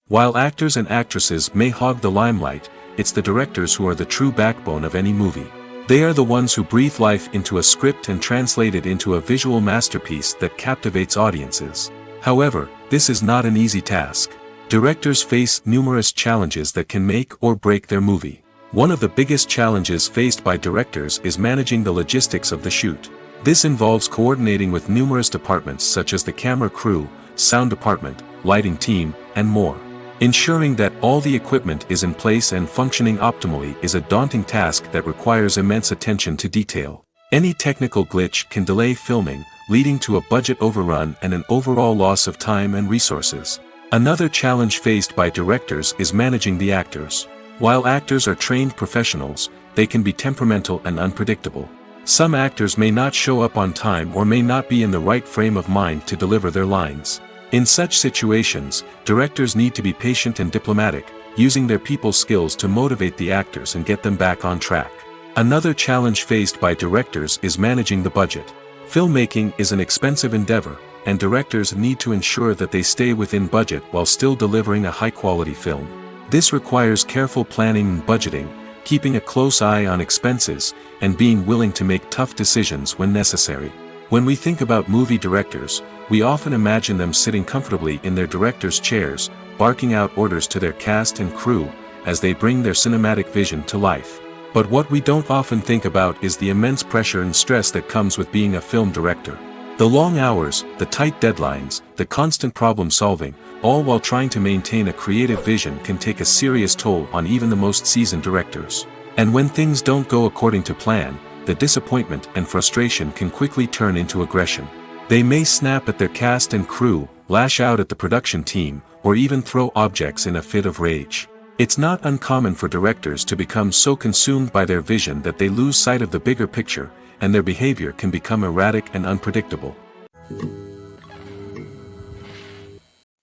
While actors and actresses may hog the limelight, it's the directors who are the true backbone of any movie. They are the ones who breathe life into a script and translate it into a visual masterpiece that captivates audiences. However, this is not an easy task. Directors face numerous challenges that can make or break their movie. One of the biggest challenges faced by directors is managing the logistics of the shoot. This involves coordinating with numerous departments such as the camera crew, sound department, lighting team, and more. Ensuring that all the equipment is in place and functioning optimally is a daunting task that requires immense attention to detail. Any technical glitch can delay filming, leading to a budget overrun and an overall loss of time and resources. Another challenge faced by directors is managing the actors. While actors are trained professionals, they can be temperamental and unpredictable. Some actors may not show up on time or may not be in the right frame of mind to deliver their lines. In such situations, directors need to be patient and diplomatic, using their people skills to motivate the actors and get them back on track. Another challenge faced by directors is managing the budget. Filmmaking is an expensive endeavor, and directors need to ensure that they stay within budget while still delivering a high-quality film. This requires careful planning and budgeting, keeping a close eye on expenses, and being willing to make tough decisions when necessary. When we think about movie directors, we often imagine them sitting comfortably in their director's chairs, barking out orders to their cast and crew, as they bring their cinematic vision to life. But what we don't often think about is the immense pressure and stress that comes with being a film director. The long hours, the tight deadlines, the constant problem solving, all while trying to maintain a creative vision can take a serious toll on even the most seasoned directors. And when things don't go according to plan, the disappointment and frustration can quickly turn into aggression. They may snap at their cast and crew, lash out at the production team, or even throw objects in a fit of rage. It's not uncommon for directors to become so consumed by their vision that they lose sight of the bigger picture, and their behavior can become erratic and unpredictable.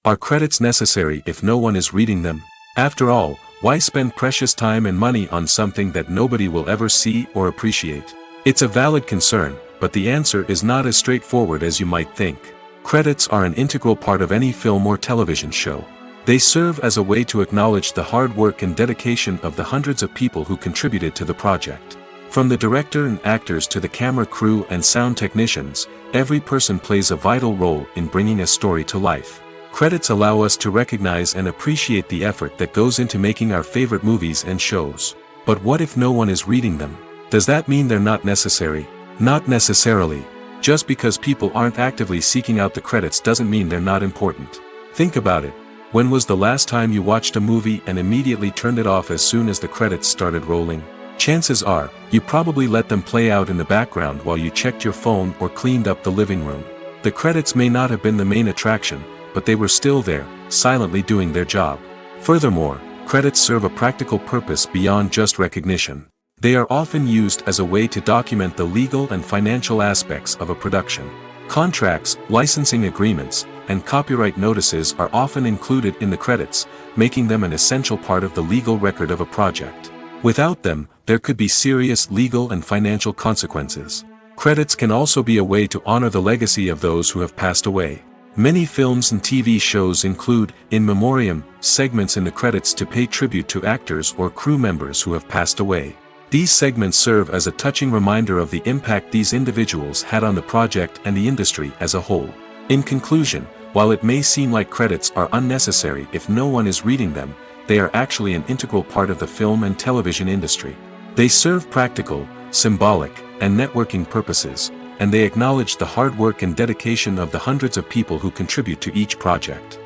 Are credits necessary if no one is reading them? After all, why spend precious time and money on something that nobody will ever see or appreciate? It's a valid concern, but the answer is not as straightforward as you might think. Credits are an integral part of any film or television show. They serve as a way to acknowledge the hard work and dedication of the hundreds of people who contributed to the project. From the director and actors to the camera crew and sound technicians, every person plays a vital role in bringing a story to life. Credits allow us to recognize and appreciate the effort that goes into making our favorite movies and shows. But what if no one is reading them? Does that mean they're not necessary? Not necessarily. Just because people aren't actively seeking out the credits doesn't mean they're not important. Think about it. When was the last time you watched a movie and immediately turned it off as soon as the credits started rolling? Chances are, you probably let them play out in the background while you checked your phone or cleaned up the living room. The credits may not have been the main attraction, but they were still there, silently doing their job. Furthermore, credits serve a practical purpose beyond just recognition. They are often used as a way to document the legal and financial aspects of a production. Contracts, licensing agreements, and copyright notices are often included in the credits, making them an essential part of the legal record of a project. Without them, there could be serious legal and financial consequences. Credits can also be a way to honor the legacy of those who have passed away. Many films and TV shows include, in memoriam, segments in the credits to pay tribute to actors or crew members who have passed away. These segments serve as a touching reminder of the impact these individuals had on the project and the industry as a whole. In conclusion, while it may seem like credits are unnecessary if no one is reading them, they are actually an integral part of the film and television industry. They serve practical, symbolic, and networking purposes, and they acknowledge the hard work and dedication of the hundreds of people who contribute to each project.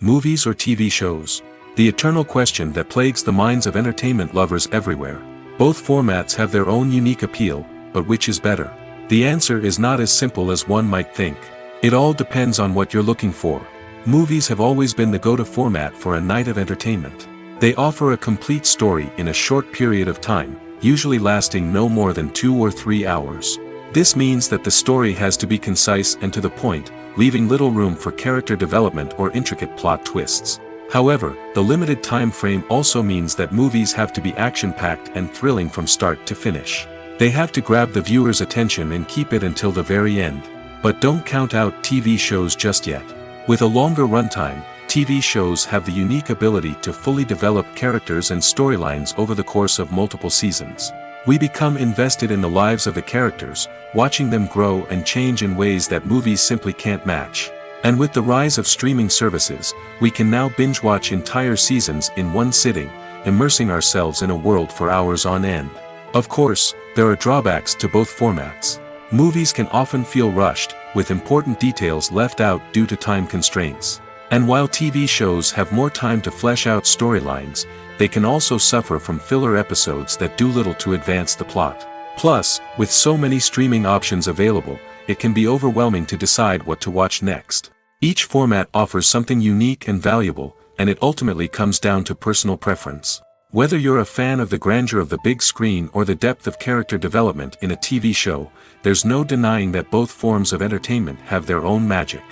Movies or TV shows? The eternal question that plagues the minds of entertainment lovers everywhere. Both formats have their own unique appeal, but which is better? The answer is not as simple as one might think. It all depends on what you're looking for. Movies have always been the go-to format for a night of entertainment. They offer a complete story in a short period of time, usually lasting no more than 2 or 3 hours. This means that the story has to be concise and to the point, leaving little room for character development or intricate plot twists. However, the limited time frame also means that movies have to be action-packed and thrilling from start to finish. They have to grab the viewer's attention and keep it until the very end. But don't count out TV shows just yet. With a longer runtime, TV shows have the unique ability to fully develop characters and storylines over the course of multiple seasons. We become invested in the lives of the characters, watching them grow and change in ways that movies simply can't match. And with the rise of streaming services, we can now binge-watch entire seasons in one sitting, immersing ourselves in a world for hours on end. Of course, there are drawbacks to both formats. Movies can often feel rushed, with important details left out due to time constraints. And while TV shows have more time to flesh out storylines, they can also suffer from filler episodes that do little to advance the plot. Plus, with so many streaming options available, it can be overwhelming to decide what to watch next. Each format offers something unique and valuable, and it ultimately comes down to personal preference. Whether you're a fan of the grandeur of the big screen or the depth of character development in a TV show, there's no denying that both forms of entertainment have their own magic.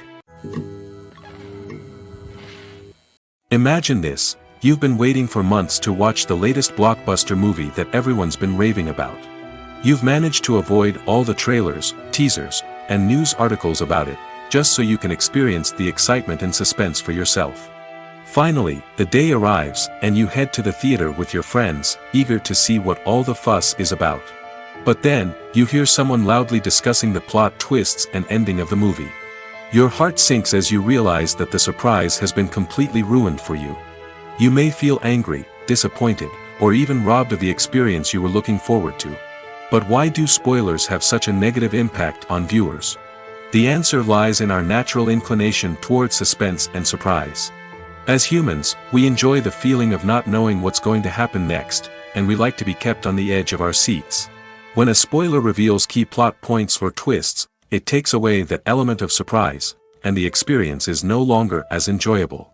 Imagine this: you've been waiting for months to watch the latest blockbuster movie that everyone's been raving about. You've managed to avoid all the trailers, teasers, and news articles about it, just so you can experience the excitement and suspense for yourself. Finally, the day arrives, and you head to the theater with your friends, eager to see what all the fuss is about. But then, you hear someone loudly discussing the plot twists and ending of the movie. Your heart sinks as you realize that the surprise has been completely ruined for you. You may feel angry, disappointed, or even robbed of the experience you were looking forward to. But why do spoilers have such a negative impact on viewers? The answer lies in our natural inclination towards suspense and surprise. As humans, we enjoy the feeling of not knowing what's going to happen next, and we like to be kept on the edge of our seats. When a spoiler reveals key plot points or twists, it takes away that element of surprise, and the experience is no longer as enjoyable.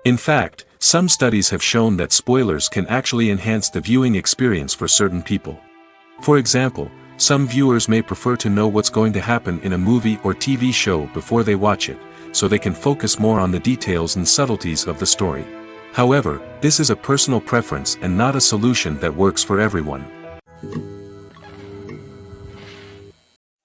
In fact, some studies have shown that spoilers can actually enhance the viewing experience for certain people. For example, some viewers may prefer to know what's going to happen in a movie or TV show before they watch it, so they can focus more on the details and subtleties of the story. However, this is a personal preference and not a solution that works for everyone.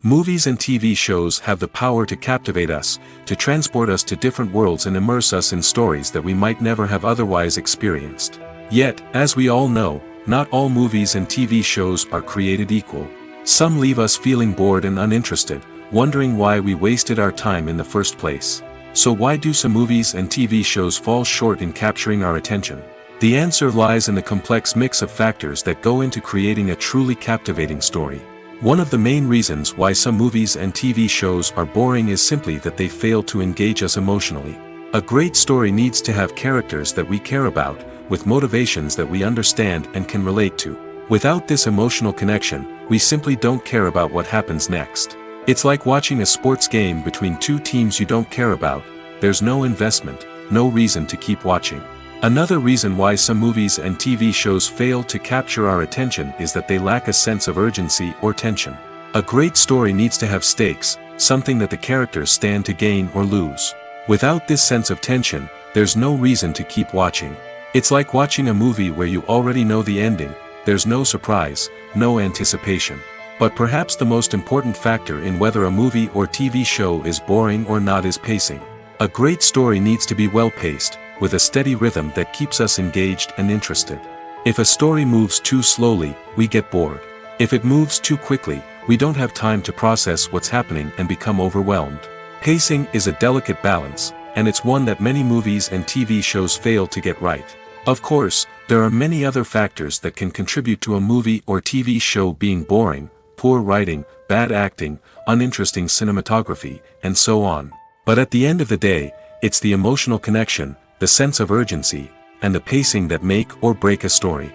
Movies and TV shows have the power to captivate us, to transport us to different worlds and immerse us in stories that we might never have otherwise experienced. Yet, as we all know, not all movies and TV shows are created equal. Some leave us feeling bored and uninterested, wondering why we wasted our time in the first place. So why do some movies and TV shows fall short in capturing our attention? The answer lies in the complex mix of factors that go into creating a truly captivating story. One of the main reasons why some movies and TV shows are boring is simply that they fail to engage us emotionally. A great story needs to have characters that we care about, with motivations that we understand and can relate to. Without this emotional connection, we simply don't care about what happens next. It's like watching a sports game between two teams you don't care about. There's no investment, no reason to keep watching. Another reason why some movies and TV shows fail to capture our attention is that they lack a sense of urgency or tension. A great story needs to have stakes, something that the characters stand to gain or lose. Without this sense of tension, there's no reason to keep watching. It's like watching a movie where you already know the ending. There's no surprise, no anticipation. But perhaps the most important factor in whether a movie or TV show is boring or not is pacing. A great story needs to be well-paced, with a steady rhythm that keeps us engaged and interested. If a story moves too slowly, we get bored. If it moves too quickly, we don't have time to process what's happening and become overwhelmed. Pacing is a delicate balance, and it's one that many movies and TV shows fail to get right. Of course, there are many other factors that can contribute to a movie or TV show being boring: poor writing, bad acting, uninteresting cinematography, and so on. But at the end of the day, it's the emotional connection, the sense of urgency, and the pacing that make or break a story.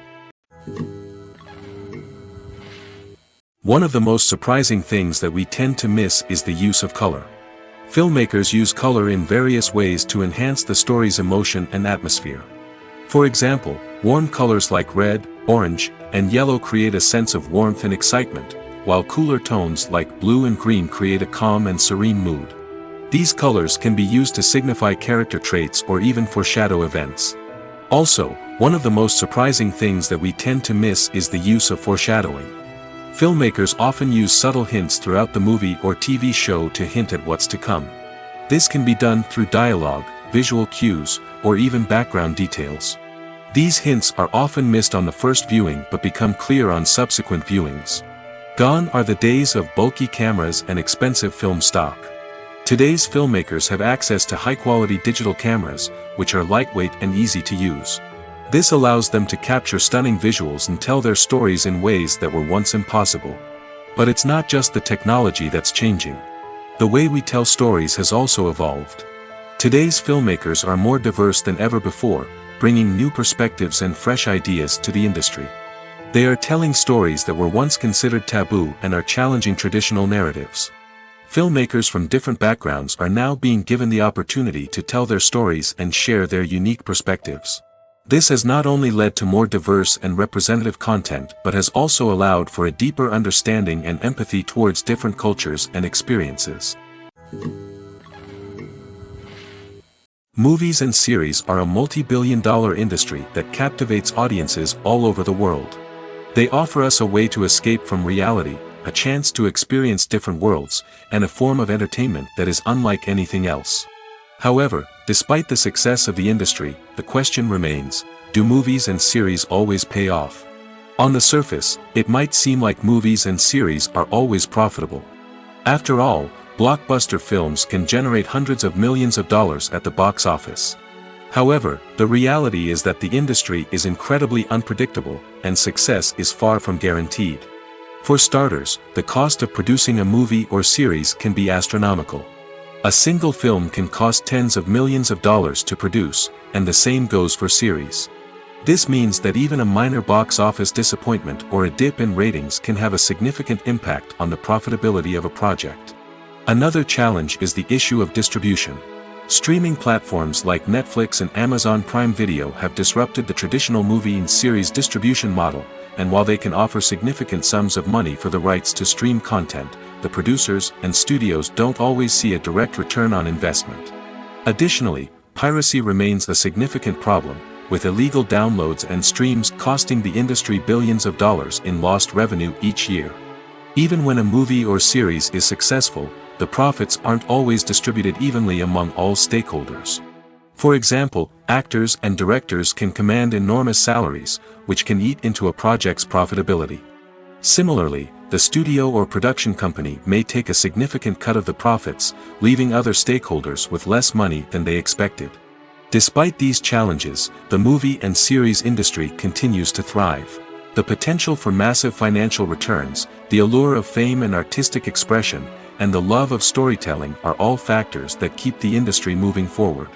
One of the most surprising things that we tend to miss is the use of color. Filmmakers use color in various ways to enhance the story's emotion and atmosphere. For example, warm colors like red, orange, and yellow create a sense of warmth and excitement, while cooler tones like blue and green create a calm and serene mood. These colors can be used to signify character traits or even foreshadow events. Also, one of the most surprising things that we tend to miss is the use of foreshadowing. Filmmakers often use subtle hints throughout the movie or TV show to hint at what's to come. This can be done through dialogue, visual cues, or even background details. These hints are often missed on the first viewing but become clear on subsequent viewings. Gone are the days of bulky cameras and expensive film stock. Today's filmmakers have access to high-quality digital cameras, which are lightweight and easy to use. This allows them to capture stunning visuals and tell their stories in ways that were once impossible. But it's not just the technology that's changing. The way we tell stories has also evolved. Today's filmmakers are more diverse than ever before, bringing new perspectives and fresh ideas to the industry. They are telling stories that were once considered taboo and are challenging traditional narratives. Filmmakers from different backgrounds are now being given the opportunity to tell their stories and share their unique perspectives. This has not only led to more diverse and representative content but has also allowed for a deeper understanding and empathy towards different cultures and experiences. Movies and series are a multi-billion-dollar industry that captivates audiences all over the world. They offer us a way to escape from reality, a chance to experience different worlds, and a form of entertainment that is unlike anything else. However, despite the success of the industry, the question remains, do movies and series always pay off? On the surface, it might seem like movies and series are always profitable. After all, blockbuster films can generate hundreds of millions of dollars at the box office. However, the reality is that the industry is incredibly unpredictable, and success is far from guaranteed. For starters, the cost of producing a movie or series can be astronomical. A single film can cost tens of millions of dollars to produce, and the same goes for series. This means that even a minor box office disappointment or a dip in ratings can have a significant impact on the profitability of a project. Another challenge is the issue of distribution. Streaming platforms like Netflix and Amazon Prime Video have disrupted the traditional movie and series distribution model, and while they can offer significant sums of money for the rights to stream content, the producers and studios don't always see a direct return on investment. Additionally, piracy remains a significant problem, with illegal downloads and streams costing the industry billions of dollars in lost revenue each year. Even when a movie or series is successful, the profits aren't always distributed evenly among all stakeholders. For example, actors and directors can command enormous salaries, which can eat into a project's profitability. Similarly, the studio or production company may take a significant cut of the profits, leaving other stakeholders with less money than they expected. Despite these challenges, the movie and series industry continues to thrive. The potential for massive financial returns, the allure of fame and artistic expression, and the love of storytelling are all factors that keep the industry moving forward.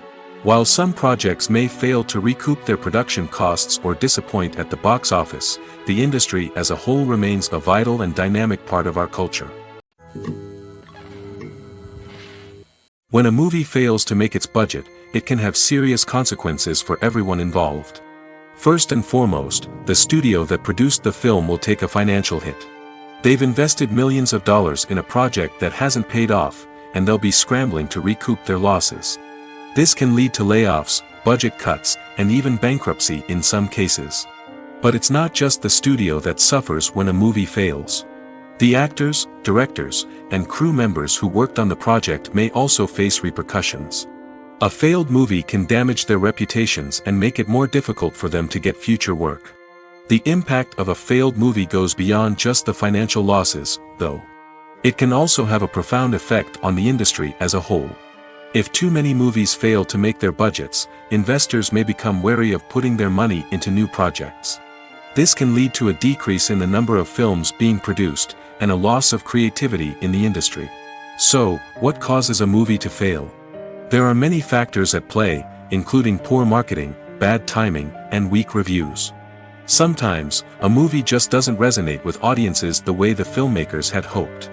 While some projects may fail to recoup their production costs or disappoint at the box office, the industry as a whole remains a vital and dynamic part of our culture. When a movie fails to make its budget, it can have serious consequences for everyone involved. First and foremost, the studio that produced the film will take a financial hit. They've invested millions of dollars in a project that hasn't paid off, and they'll be scrambling to recoup their losses. This can lead to layoffs, budget cuts, and even bankruptcy in some cases. But it's not just the studio that suffers when a movie fails. The actors, directors, and crew members who worked on the project may also face repercussions. A failed movie can damage their reputations and make it more difficult for them to get future work. The impact of a failed movie goes beyond just the financial losses, though. It can also have a profound effect on the industry as a whole. If too many movies fail to make their budgets, investors may become wary of putting their money into new projects. This can lead to a decrease in the number of films being produced, and a loss of creativity in the industry. So, what causes a movie to fail? There are many factors at play, including poor marketing, bad timing, and weak reviews. Sometimes, a movie just doesn't resonate with audiences the way the filmmakers had hoped.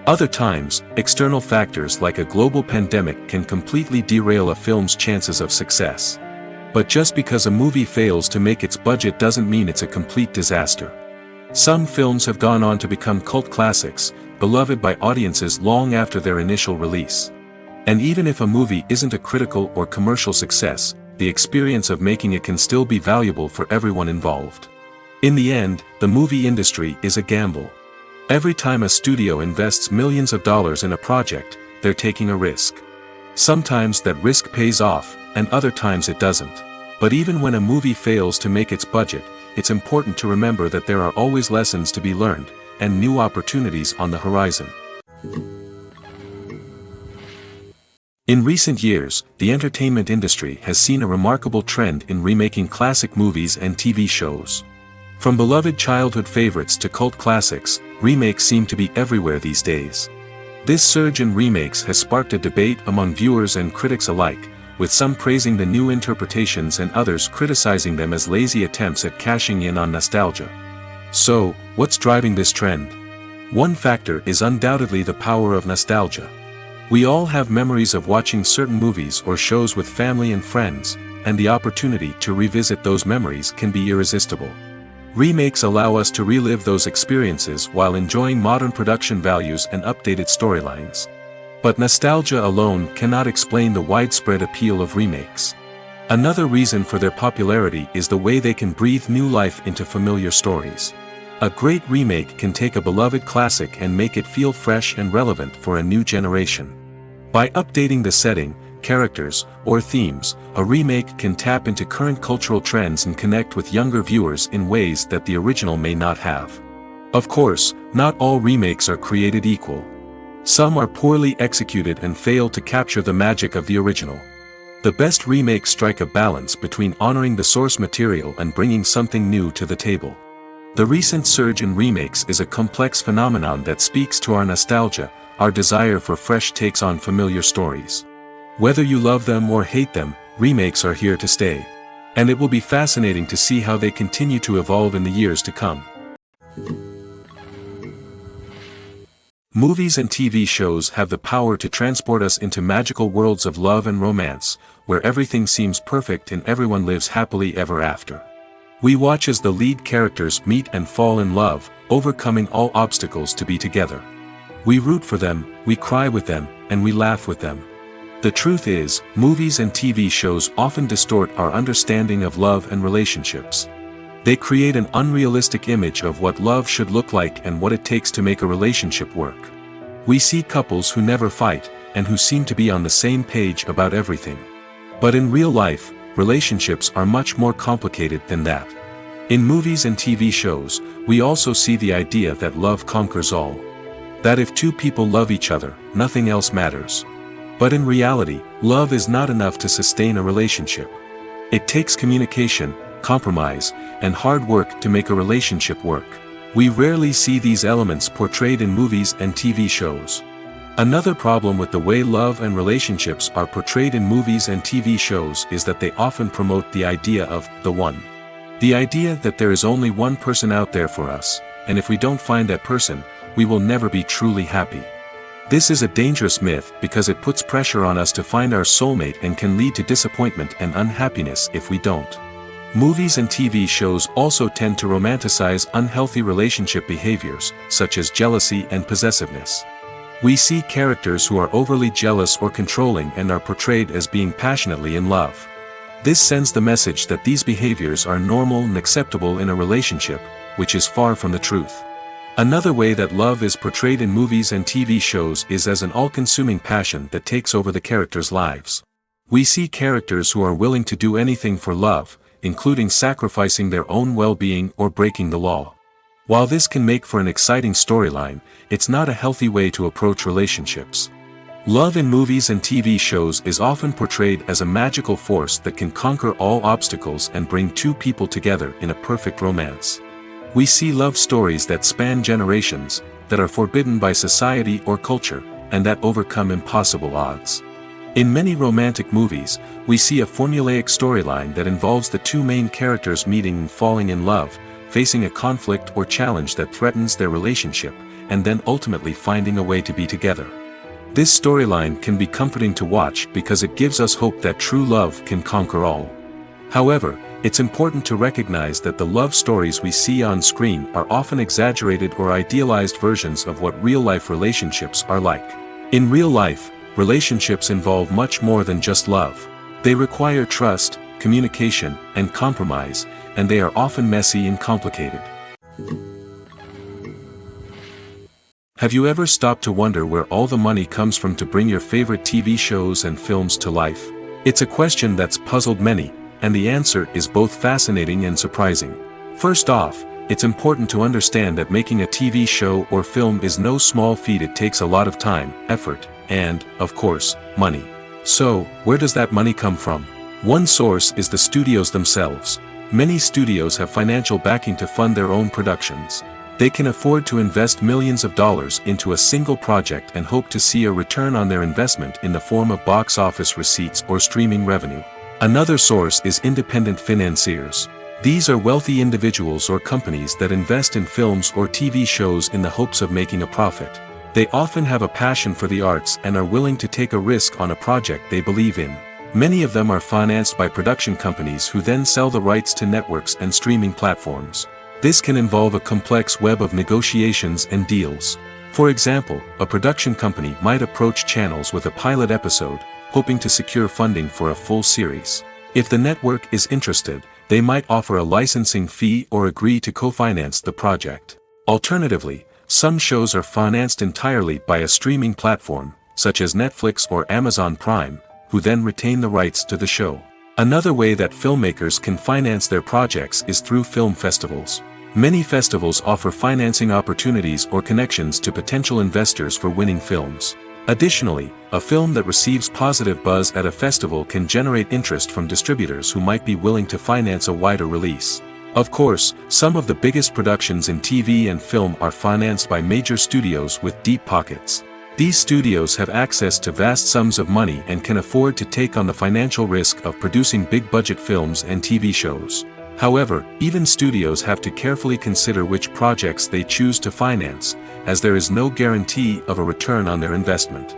Other times, external factors like a global pandemic can completely derail a film's chances of success. But just because a movie fails to make its budget doesn't mean it's a complete disaster. Some films have gone on to become cult classics, beloved by audiences long after their initial release. And even if a movie isn't a critical or commercial success, the experience of making it can still be valuable for everyone involved. In the end, the movie industry is a gamble. Every time a studio invests millions of dollars in a project, they're taking a risk. Sometimes that risk pays off, and other times it doesn't. But even when a movie fails to make its budget, it's important to remember that there are always lessons to be learned, and new opportunities on the horizon. In recent years, the entertainment industry has seen a remarkable trend in remaking classic movies and TV shows. From beloved childhood favorites to cult classics, remakes seem to be everywhere these days. This surge in remakes has sparked a debate among viewers and critics alike, with some praising the new interpretations and others criticizing them as lazy attempts at cashing in on nostalgia. So, what's driving this trend? One factor is undoubtedly the power of nostalgia. We all have memories of watching certain movies or shows with family and friends, and the opportunity to revisit those memories can be irresistible. Remakes allow us to relive those experiences while enjoying modern production values and updated storylines. But nostalgia alone cannot explain the widespread appeal of remakes. Another reason for their popularity is the way they can breathe new life into familiar stories. A great remake can take a beloved classic and make it feel fresh and relevant for a new generation. By updating the setting, characters, or themes, a remake can tap into current cultural trends and connect with younger viewers in ways that the original may not have. Of course, not all remakes are created equal. Some are poorly executed and fail to capture the magic of the original. The best remakes strike a balance between honoring the source material and bringing something new to the table. The recent surge in remakes is a complex phenomenon that speaks to our nostalgia, our desire for fresh takes on familiar stories. Whether you love them or hate them, remakes are here to stay. And it will be fascinating to see how they continue to evolve in the years to come. Movies and TV shows have the power to transport us into magical worlds of love and romance, where everything seems perfect and everyone lives happily ever after. We watch as the lead characters meet and fall in love, overcoming all obstacles to be together. We root for them, we cry with them, and we laugh with them. The truth is, movies and TV shows often distort our understanding of love and relationships. They create an unrealistic image of what love should look like and what it takes to make a relationship work. We see couples who never fight, and who seem to be on the same page about everything. But in real life, relationships are much more complicated than that. In movies and TV shows, we also see the idea that love conquers all. That if two people love each other, nothing else matters. But in reality, love is not enough to sustain a relationship. It takes communication, compromise, and hard work to make a relationship work. We rarely see these elements portrayed in movies and TV shows. Another problem with the way love and relationships are portrayed in movies and TV shows is that they often promote the idea of the one. The idea that there is only one person out there for us, and if we don't find that person, we will never be truly happy. This is a dangerous myth because it puts pressure on us to find our soulmate and can lead to disappointment and unhappiness if we don't. Movies and TV shows also tend to romanticize unhealthy relationship behaviors, such as jealousy and possessiveness. We see characters who are overly jealous or controlling and are portrayed as being passionately in love. This sends the message that these behaviors are normal and acceptable in a relationship, which is far from the truth. Another way that love is portrayed in movies and TV shows is as an all-consuming passion that takes over the characters' lives. We see characters who are willing to do anything for love, including sacrificing their own well-being or breaking the law. While this can make for an exciting storyline, it's not a healthy way to approach relationships. Love in movies and TV shows is often portrayed as a magical force that can conquer all obstacles and bring two people together in a perfect romance. We see love stories that span generations, that are forbidden by society or culture, and that overcome impossible odds. In many romantic movies, we see a formulaic storyline that involves the two main characters meeting and falling in love, facing a conflict or challenge that threatens their relationship, and then ultimately finding a way to be together. This storyline can be comforting to watch because it gives us hope that true love can conquer all. However, it's important to recognize that the love stories we see on screen are often exaggerated or idealized versions of what real-life relationships are like. In real life, relationships involve much more than just love. They require trust, communication, and compromise, and they are often messy and complicated. Have you ever stopped to wonder where all the money comes from to bring your favorite TV shows and films to life? It's a question that's puzzled many, and the answer is both fascinating and surprising. First off, it's important to understand that making a TV show or film is no small feat. It takes a lot of time, effort, and, of course, money. So, where does that money come from? One source is the studios themselves. Many studios have financial backing to fund their own productions. They can afford to invest millions of dollars into a single project and hope to see a return on their investment in the form of box office receipts or streaming revenue. Another source is independent financiers. These are wealthy individuals or companies that invest in films or TV shows in the hopes of making a profit. They often have a passion for the arts and are willing to take a risk on a project they believe in. Many of them are financed by production companies who then sell the rights to networks and streaming platforms. This can involve a complex web of negotiations and deals. For example, a production company might approach channels with a pilot episode, hoping to secure funding for a full series. If the network is interested, they might offer a licensing fee or agree to co-finance the project. Alternatively, some shows are financed entirely by a streaming platform, such as Netflix or Amazon Prime, who then retain the rights to the show. Another way that filmmakers can finance their projects is through film festivals. Many festivals offer financing opportunities or connections to potential investors for winning films. Additionally, a film that receives positive buzz at a festival can generate interest from distributors who might be willing to finance a wider release. Of course, some of the biggest productions in TV and film are financed by major studios with deep pockets. These studios have access to vast sums of money and can afford to take on the financial risk of producing big-budget films and TV shows. However, even studios have to carefully consider which projects they choose to finance, as there is no guarantee of a return on their investment.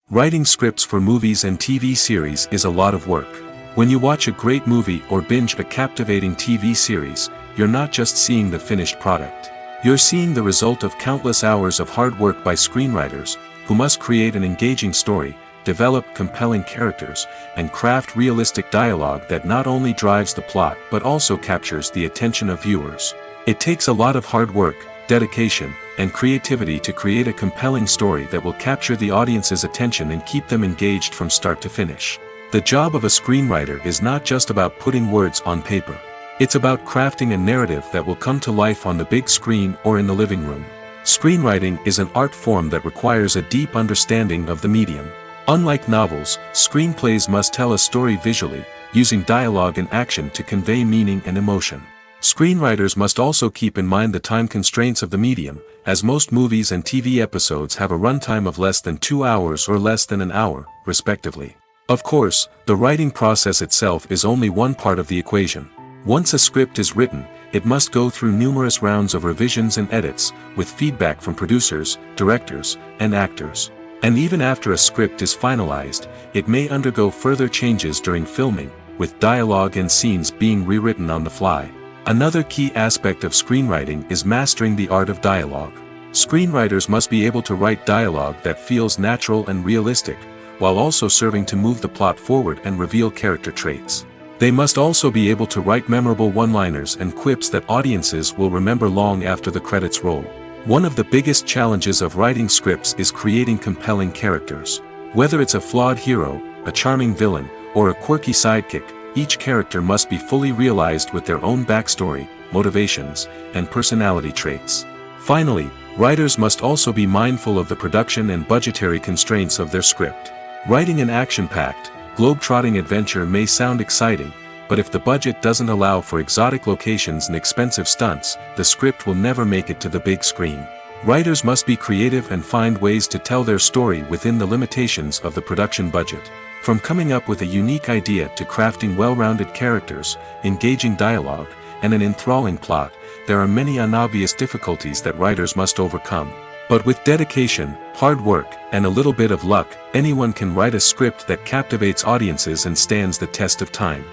Writing scripts for movies and TV series is a lot of work. When you watch a great movie or binge a captivating TV series, you're not just seeing the finished product. You're seeing the result of countless hours of hard work by screenwriters, who must create an engaging story, develop compelling characters, and craft realistic dialogue that not only drives the plot but also captures the attention of viewers. It takes a lot of hard work, dedication, and creativity to create a compelling story that will capture the audience's attention and keep them engaged from start to finish. The job of a screenwriter is not just about putting words on paper. It's about crafting a narrative that will come to life on the big screen or in the living room. Screenwriting is an art form that requires a deep understanding of the medium. Unlike novels, screenplays must tell a story visually, using dialogue and action to convey meaning and emotion. Screenwriters must also keep in mind the time constraints of the medium, as most movies and TV episodes have a runtime of less than 2 hours or less than an hour, respectively. Of course, the writing process itself is only one part of the equation. Once a script is written, it must go through numerous rounds of revisions and edits, with feedback from producers, directors, and actors. And even after a script is finalized, it may undergo further changes during filming, with dialogue and scenes being rewritten on the fly. Another key aspect of screenwriting is mastering the art of dialogue. Screenwriters must be able to write dialogue that feels natural and realistic, while also serving to move the plot forward and reveal character traits. They must also be able to write memorable one-liners and quips that audiences will remember long after the credits roll. One of the biggest challenges of writing scripts is creating compelling characters. Whether it's a flawed hero, a charming villain, or a quirky sidekick, each character must be fully realized with their own backstory, motivations, and personality traits. Finally, writers must also be mindful of the production and budgetary constraints of their script. Writing an action-packed, globe-trotting adventure may sound exciting, but if the budget doesn't allow for exotic locations and expensive stunts, the script will never make it to the big screen. Writers must be creative and find ways to tell their story within the limitations of the production budget. From coming up with a unique idea to crafting well-rounded characters, engaging dialogue, and an enthralling plot, there are many unobvious difficulties that writers must overcome. But with dedication, hard work, and a little bit of luck, anyone can write a script that captivates audiences and stands the test of time.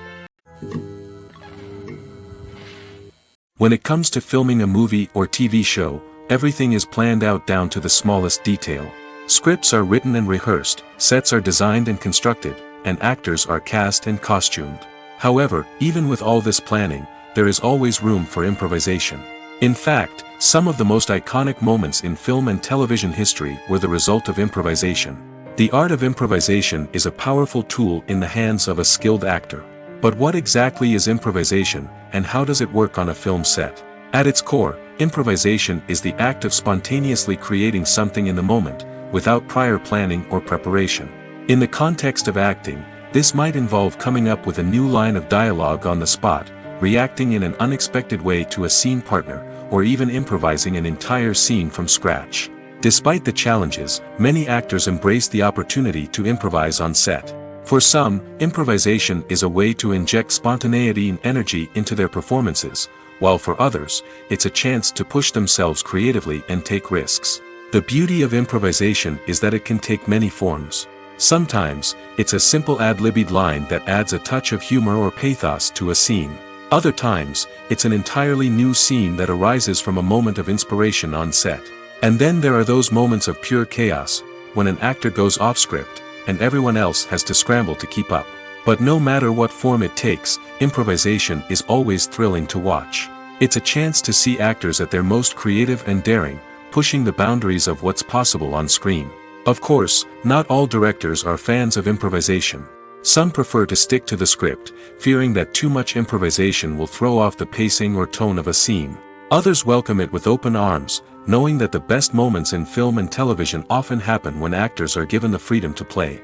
When it comes to filming a movie or TV show, everything is planned out down to the smallest detail. Scripts are written and rehearsed, sets are designed and constructed, and actors are cast and costumed. However, even with all this planning, there is always room for improvisation. In fact, some of the most iconic moments in film and television history were the result of improvisation. The art of improvisation is a powerful tool in the hands of a skilled actor. But what exactly is improvisation, and how does it work on a film set? At its core, improvisation is the act of spontaneously creating something in the moment, without prior planning or preparation. In the context of acting, this might involve coming up with a new line of dialogue on the spot, reacting in an unexpected way to a scene partner, or even improvising an entire scene from scratch. Despite the challenges, many actors embrace the opportunity to improvise on set. For some, improvisation is a way to inject spontaneity and energy into their performances, while for others, it's a chance to push themselves creatively and take risks. The beauty of improvisation is that it can take many forms. Sometimes, it's a simple ad-libbed line that adds a touch of humor or pathos to a scene. Other times, it's an entirely new scene that arises from a moment of inspiration on set. And then there are those moments of pure chaos, when an actor goes off script, and everyone else has to scramble to keep up. But no matter what form it takes, improvisation is always thrilling to watch. It's a chance to see actors at their most creative and daring, pushing the boundaries of what's possible on screen. Of course, not all directors are fans of improvisation. Some prefer to stick to the script, fearing that too much improvisation will throw off the pacing or tone of a scene. Others welcome it with open arms, knowing that the best moments in film and television often happen when actors are given the freedom to play.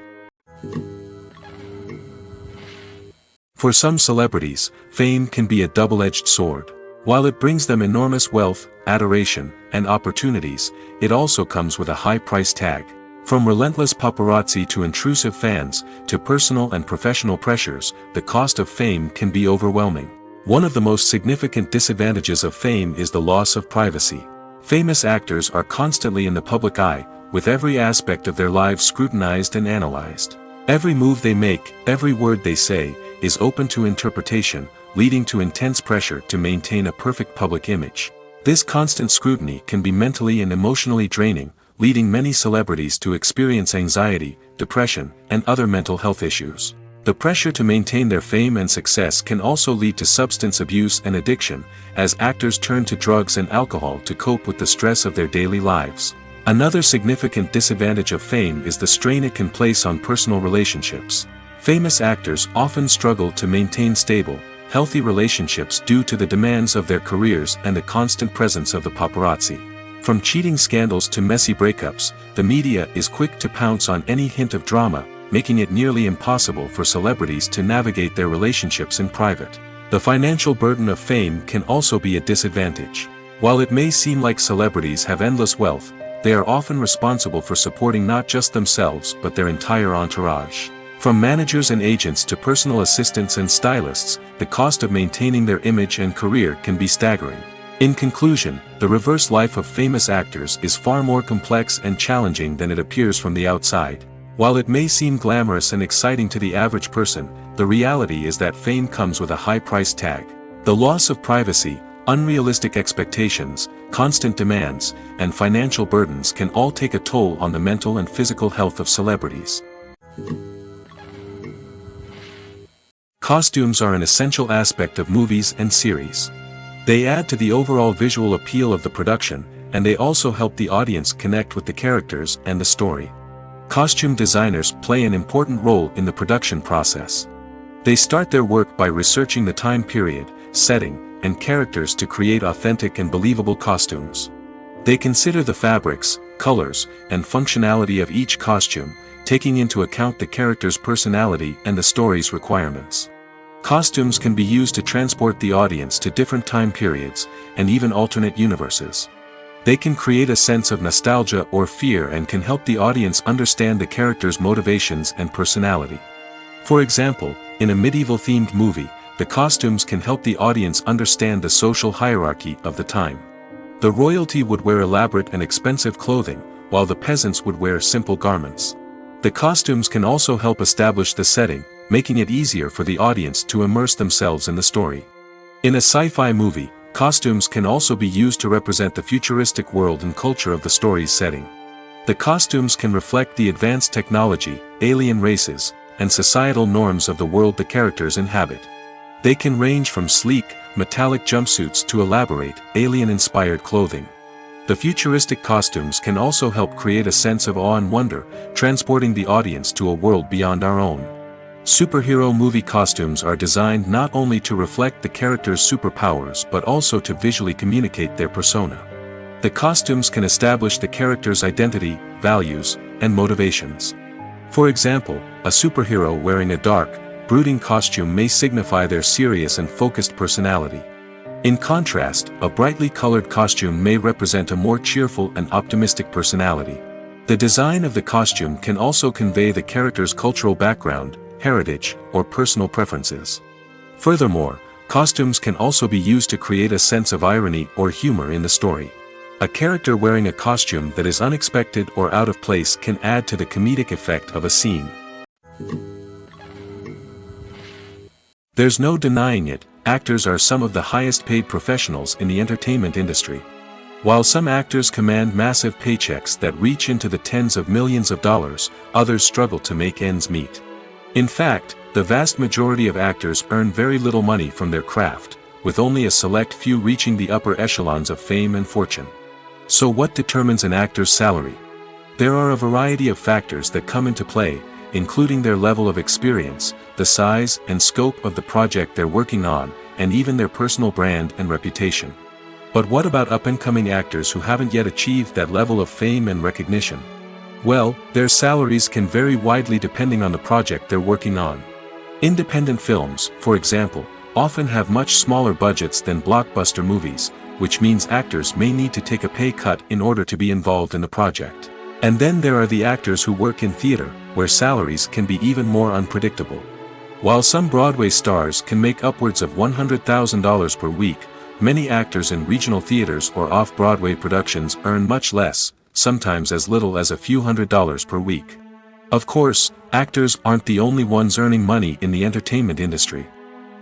For some celebrities, fame can be a double-edged sword. While it brings them enormous wealth, adoration, and opportunities, it also comes with a high price tag. From relentless paparazzi to intrusive fans, to personal and professional pressures, the cost of fame can be overwhelming. One of the most significant disadvantages of fame is the loss of privacy. Famous actors are constantly in the public eye, with every aspect of their lives scrutinized and analyzed. Every move they make, every word they say, is open to interpretation, leading to intense pressure to maintain a perfect public image. This constant scrutiny can be mentally and emotionally draining, leading many celebrities to experience anxiety, depression, and other mental health issues. The pressure to maintain their fame and success can also lead to substance abuse and addiction, as actors turn to drugs and alcohol to cope with the stress of their daily lives. Another significant disadvantage of fame is the strain it can place on personal relationships. Famous actors often struggle to maintain stable, healthy relationships due to the demands of their careers and the constant presence of the paparazzi. From cheating scandals to messy breakups, the media is quick to pounce on any hint of drama, making it nearly impossible for celebrities to navigate their relationships in private. The financial burden of fame can also be a disadvantage. While it may seem like celebrities have endless wealth, they are often responsible for supporting not just themselves but their entire entourage. From managers and agents to personal assistants and stylists, the cost of maintaining their image and career can be staggering. In conclusion, the reverse life of famous actors is far more complex and challenging than it appears from the outside. While it may seem glamorous and exciting to the average person, the reality is that fame comes with a high price tag. The loss of privacy, unrealistic expectations, constant demands, and financial burdens can all take a toll on the mental and physical health of celebrities. Costumes are an essential aspect of movies and series. They add to the overall visual appeal of the production, and they also help the audience connect with the characters and the story. Costume designers play an important role in the production process. They start their work by researching the time period, setting, and characters to create authentic and believable costumes. They consider the fabrics, colors, and functionality of each costume, taking into account the character's personality and the story's requirements. Costumes can be used to transport the audience to different time periods, and even alternate universes. They can create a sense of nostalgia or fear and can help the audience understand the character's motivations and personality. For example, in a medieval-themed movie, the costumes can help the audience understand the social hierarchy of the time. The royalty would wear elaborate and expensive clothing, while the peasants would wear simple garments. The costumes can also help establish the setting, making it easier for the audience to immerse themselves in the story. In a sci-fi movie, Costumes can also be used to represent the futuristic world and culture of the story's setting. The costumes can reflect the advanced technology, alien races, and societal norms of the world the characters inhabit. They can range from sleek, metallic jumpsuits to elaborate, alien-inspired clothing. The futuristic costumes can also help create a sense of awe and wonder, transporting the audience to a world beyond our own. Superhero movie costumes are designed not only to reflect the character's superpowers but also to visually communicate their persona. The costumes can establish the character's identity, values, and motivations. For example, a superhero wearing a dark, brooding costume may signify their serious and focused personality. In contrast, a brightly colored costume may represent a more cheerful and optimistic personality. The design of the costume can also convey the character's cultural background, heritage, or personal preferences. Furthermore, costumes can also be used to create a sense of irony or humor in the story. A character wearing a costume that is unexpected or out of place can add to the comedic effect of a scene. There's no denying it, actors are some of the highest paid professionals in the entertainment industry. While some actors command massive paychecks that reach into the tens of millions of dollars, others struggle to make ends meet. In fact, the vast majority of actors earn very little money from their craft, with only a select few reaching the upper echelons of fame and fortune. So what determines an actor's salary? There are a variety of factors that come into play, including their level of experience, the size and scope of the project they're working on, and even their personal brand and reputation. But what about up-and-coming actors who haven't yet achieved that level of fame and recognition? Well, their salaries can vary widely depending on the project they're working on. Independent films, for example, often have much smaller budgets than blockbuster movies, which means actors may need to take a pay cut in order to be involved in the project. And then there are the actors who work in theater, where salaries can be even more unpredictable. While some Broadway stars can make upwards of $100,000 per week, many actors in regional theaters or off-Broadway productions earn much less, sometimes as little as a few $100s per week. Of course, actors aren't the only ones earning money in the entertainment industry.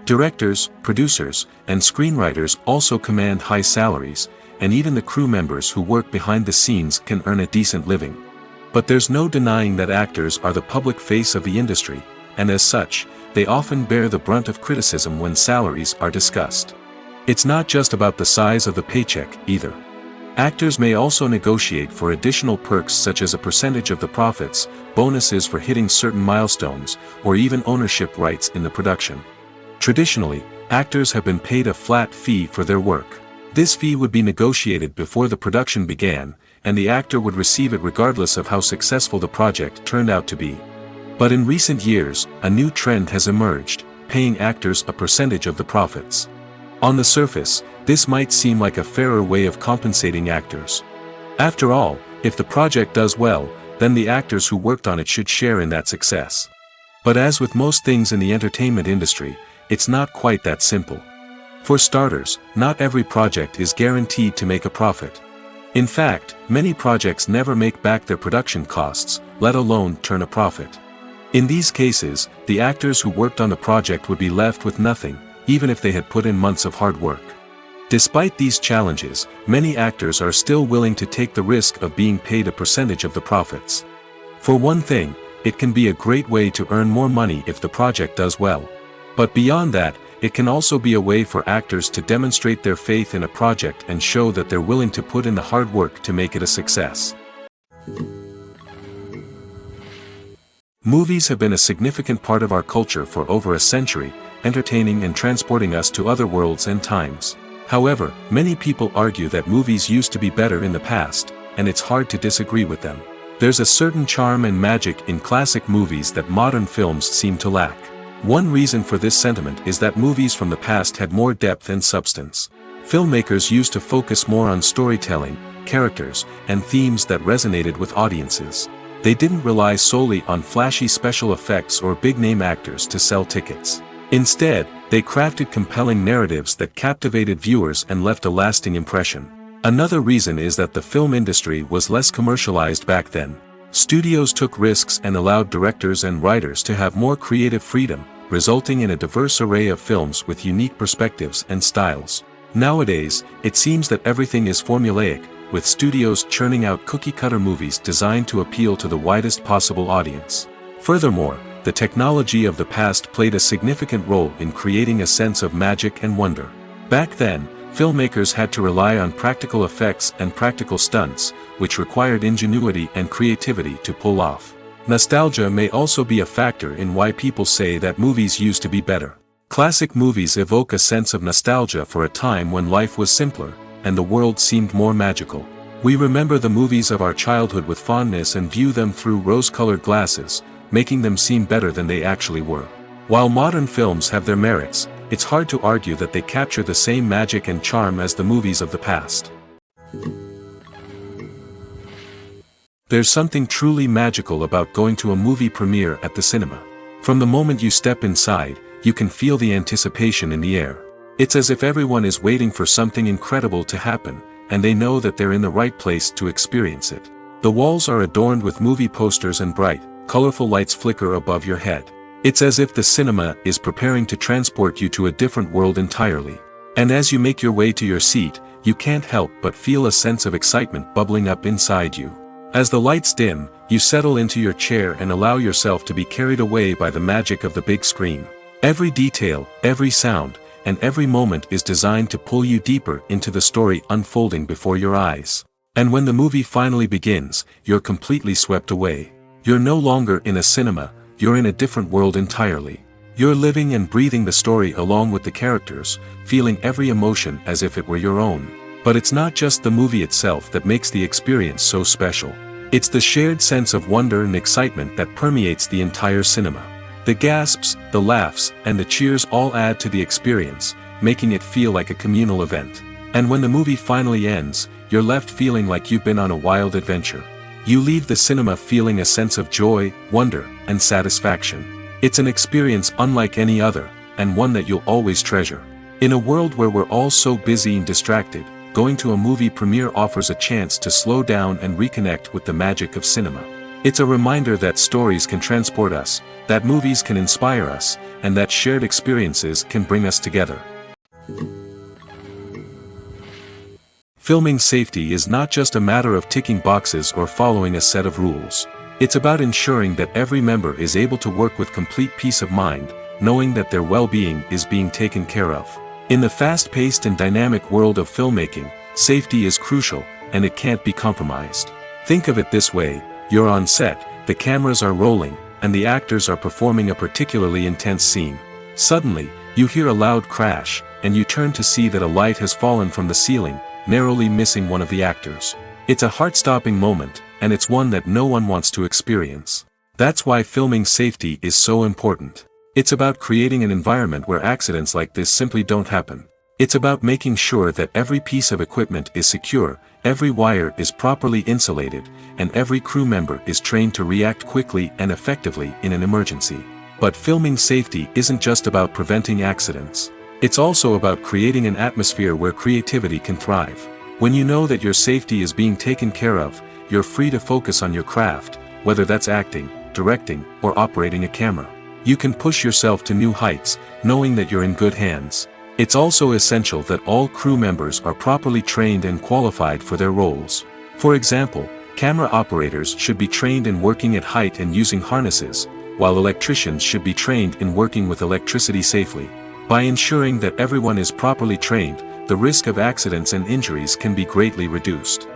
Directors, producers, and screenwriters also command high salaries, and even the crew members who work behind the scenes can earn a decent living. But there's no denying that actors are the public face of the industry, and as such, they often bear the brunt of criticism when salaries are discussed. It's not just about the size of the paycheck, either. Actors may also negotiate for additional perks such as a percentage of the profits, bonuses for hitting certain milestones, or even ownership rights in the production. Traditionally, actors have been paid a flat fee for their work. This fee would be negotiated before the production began, and the actor would receive it regardless of how successful the project turned out to be. But in recent years, a new trend has emerged, paying actors a percentage of the profits. On the surface, this might seem like a fairer way of compensating actors. After all, if the project does well, then the actors who worked on it should share in that success. But as with most things in the entertainment industry, it's not quite that simple. For starters, not every project is guaranteed to make a profit. In fact, many projects never make back their production costs, let alone turn a profit. In these cases, the actors who worked on the project would be left with nothing, even if they had put in months of hard work. Despite these challenges, many actors are still willing to take the risk of being paid a percentage of the profits. For one thing, it can be a great way to earn more money if the project does well. But beyond that, it can also be a way for actors to demonstrate their faith in a project and show that they're willing to put in the hard work to make it a success. Movies have been a significant part of our culture for over a century, entertaining and transporting us to other worlds and times. However, many people argue that movies used to be better in the past, and it's hard to disagree with them. There's a certain charm and magic in classic movies that modern films seem to lack. One reason for this sentiment is that movies from the past had more depth and substance. Filmmakers used to focus more on storytelling, characters, and themes that resonated with audiences. They didn't rely solely on flashy special effects or big-name actors to sell tickets. Instead, they crafted compelling narratives that captivated viewers and left a lasting impression. Another reason is that the film industry was less commercialized back then. Studios took risks and allowed directors and writers to have more creative freedom, resulting in a diverse array of films with unique perspectives and styles. Nowadays, it seems that everything is formulaic, with studios churning out cookie-cutter movies designed to appeal to the widest possible audience. Furthermore, the technology of the past played a significant role in creating a sense of magic and wonder. Back then, filmmakers had to rely on practical effects and practical stunts, which required ingenuity and creativity to pull off. Nostalgia may also be a factor in why people say that movies used to be better. Classic movies evoke a sense of nostalgia for a time when life was simpler, and the world seemed more magical. We remember the movies of our childhood with fondness and view them through rose-colored glasses, making them seem better than they actually were. While modern films have their merits, it's hard to argue that they capture the same magic and charm as the movies of the past. There's something truly magical about going to a movie premiere at the cinema. From the moment you step inside, you can feel the anticipation in the air. It's as if everyone is waiting for something incredible to happen, and they know that they're in the right place to experience it. The walls are adorned with movie posters and bright, colorful lights flicker above your head. It's as if the cinema is preparing to transport you to a different world entirely. And as you make your way to your seat, you can't help but feel a sense of excitement bubbling up inside you. As the lights dim, you settle into your chair and allow yourself to be carried away by the magic of the big screen. Every detail, every sound, and every moment is designed to pull you deeper into the story unfolding before your eyes. And when the movie finally begins, you're completely swept away. You're no longer in a cinema, you're in a different world entirely. You're living and breathing the story along with the characters, feeling every emotion as if it were your own. But it's not just the movie itself that makes the experience so special. It's the shared sense of wonder and excitement that permeates the entire cinema. The gasps, the laughs, and the cheers all add to the experience, making it feel like a communal event. And when the movie finally ends, you're left feeling like you've been on a wild adventure. You leave the cinema feeling a sense of joy, wonder, and satisfaction. It's an experience unlike any other, and one that you'll always treasure. In a world where we're all so busy and distracted, going to a movie premiere offers a chance to slow down and reconnect with the magic of cinema. It's a reminder that stories can transport us, that movies can inspire us, and that shared experiences can bring us together. Filming safety is not just a matter of ticking boxes or following a set of rules. It's about ensuring that every member is able to work with complete peace of mind, knowing that their well-being is being taken care of. In the fast-paced and dynamic world of filmmaking, safety is crucial, and it can't be compromised. Think of it this way: you're on set, the cameras are rolling, and the actors are performing a particularly intense scene. Suddenly, you hear a loud crash, and you turn to see that a light has fallen from the ceiling, narrowly missing one of the actors. It's a heart-stopping moment, and it's one that no one wants to experience. That's why filming safety is so important. It's about creating an environment where accidents like this simply don't happen. It's about making sure that every piece of equipment is secure, every wire is properly insulated, and every crew member is trained to react quickly and effectively in an emergency. But filming safety isn't just about preventing accidents. It's also about creating an atmosphere where creativity can thrive. When you know that your safety is being taken care of, you're free to focus on your craft, whether that's acting, directing, or operating a camera. You can push yourself to new heights, knowing that you're in good hands. It's also essential that all crew members are properly trained and qualified for their roles. For example, camera operators should be trained in working at height and using harnesses, while electricians should be trained in working with electricity safely. By ensuring that everyone is properly trained, the risk of accidents and injuries can be greatly reduced.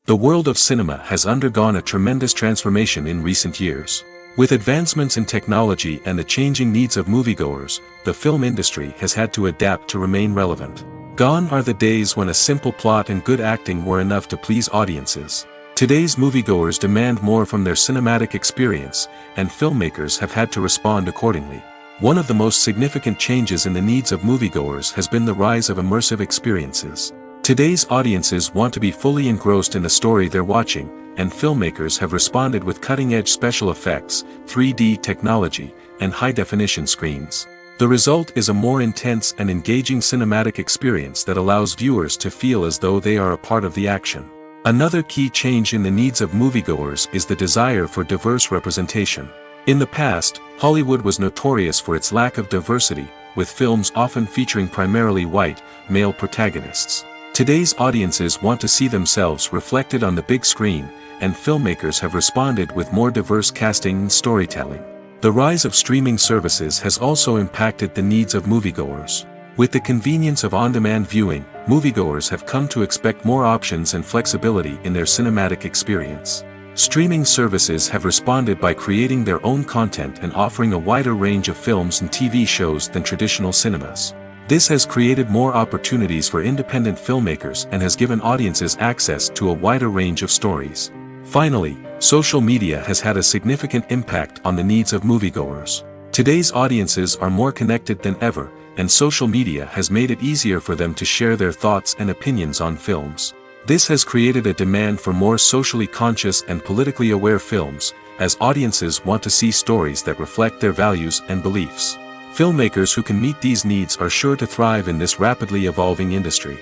The world of cinema has undergone a tremendous transformation in recent years. With advancements in technology and the changing needs of moviegoers, the film industry has had to adapt to remain relevant. Gone are the days when a simple plot and good acting were enough to please audiences. Today's moviegoers demand more from their cinematic experience, and filmmakers have had to respond accordingly. One of the most significant changes in the needs of moviegoers has been the rise of immersive experiences. Today's audiences want to be fully engrossed in the story they're watching, and filmmakers have responded with cutting-edge special effects, 3D technology, and high-definition screens. The result is a more intense and engaging cinematic experience that allows viewers to feel as though they are a part of the action. Another key change in the needs of moviegoers is the desire for diverse representation. In the past, Hollywood was notorious for its lack of diversity, with films often featuring primarily white, male protagonists. Today's audiences want to see themselves reflected on the big screen, and filmmakers have responded with more diverse casting and storytelling. The rise of streaming services has also impacted the needs of moviegoers. With the convenience of on-demand viewing, moviegoers have come to expect more options and flexibility in their cinematic experience. Streaming services have responded by creating their own content and offering a wider range of films and TV shows than traditional cinemas. This has created more opportunities for independent filmmakers and has given audiences access to a wider range of stories. Finally, social media has had a significant impact on the needs of moviegoers. Today's audiences are more connected than ever, and social media has made it easier for them to share their thoughts and opinions on films. This has created a demand for more socially conscious and politically aware films, as audiences want to see stories that reflect their values and beliefs. Filmmakers who can meet these needs are sure to thrive in this rapidly evolving industry.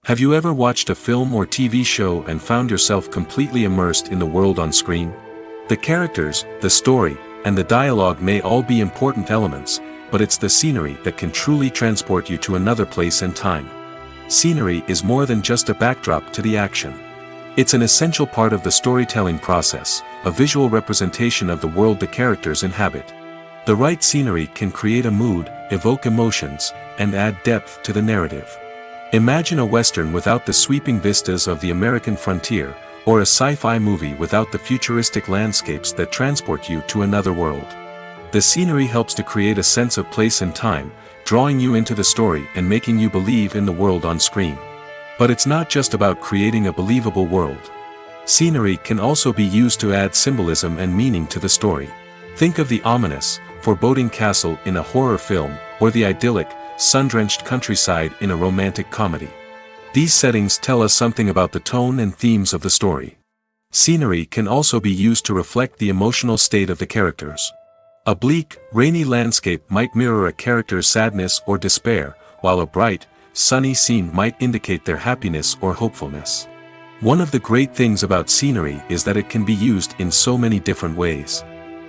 Have you ever watched a film or TV show and found yourself completely immersed in the world on screen? The characters, the story, and the dialogue may all be important elements, but it's the scenery that can truly transport you to another place and time. Scenery is more than just a backdrop to the action. It's an essential part of the storytelling process, a visual representation of the world the characters inhabit. The right scenery can create a mood, evoke emotions, and add depth to the narrative. Imagine a Western without the sweeping vistas of the American frontier, or a sci-fi movie without the futuristic landscapes that transport you to another world. The scenery helps to create a sense of place and time, drawing you into the story and making you believe in the world on screen. But it's not just about creating a believable world. Scenery can also be used to add symbolism and meaning to the story. Think of the ominous, foreboding castle in a horror film, or the idyllic, sun-drenched countryside in a romantic comedy. These settings tell us something about the tone and themes of the story. Scenery can also be used to reflect the emotional state of the characters. A bleak, rainy landscape might mirror a character's sadness or despair, while a bright, sunny scene might indicate their happiness or hopefulness. One of the great things about scenery is that it can be used in so many different ways.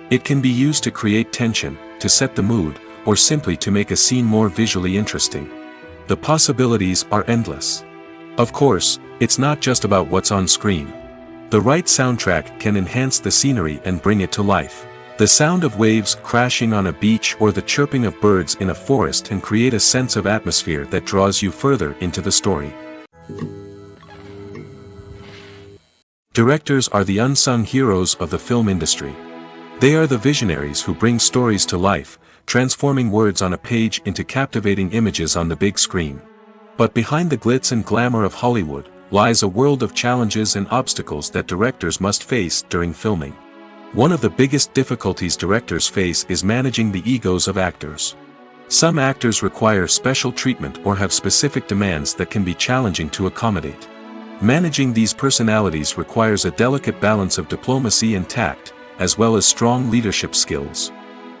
It can be used to create tension, to set the mood, or simply to make a scene more visually interesting. The possibilities are endless. Of course, it's not just about what's on screen. The right soundtrack can enhance the scenery and bring it to life. The sound of waves crashing on a beach or the chirping of birds in a forest can create a sense of atmosphere that draws you further into the story. Directors are the unsung heroes of the film industry. They are the visionaries who bring stories to life, transforming words on a page into captivating images on the big screen. But behind the glitz and glamour of Hollywood, lies a world of challenges and obstacles that directors must face during filming. One of the biggest difficulties directors face is managing the egos of actors. Some actors require special treatment or have specific demands that can be challenging to accommodate. Managing these personalities requires a delicate balance of diplomacy and tact, as well as strong leadership skills.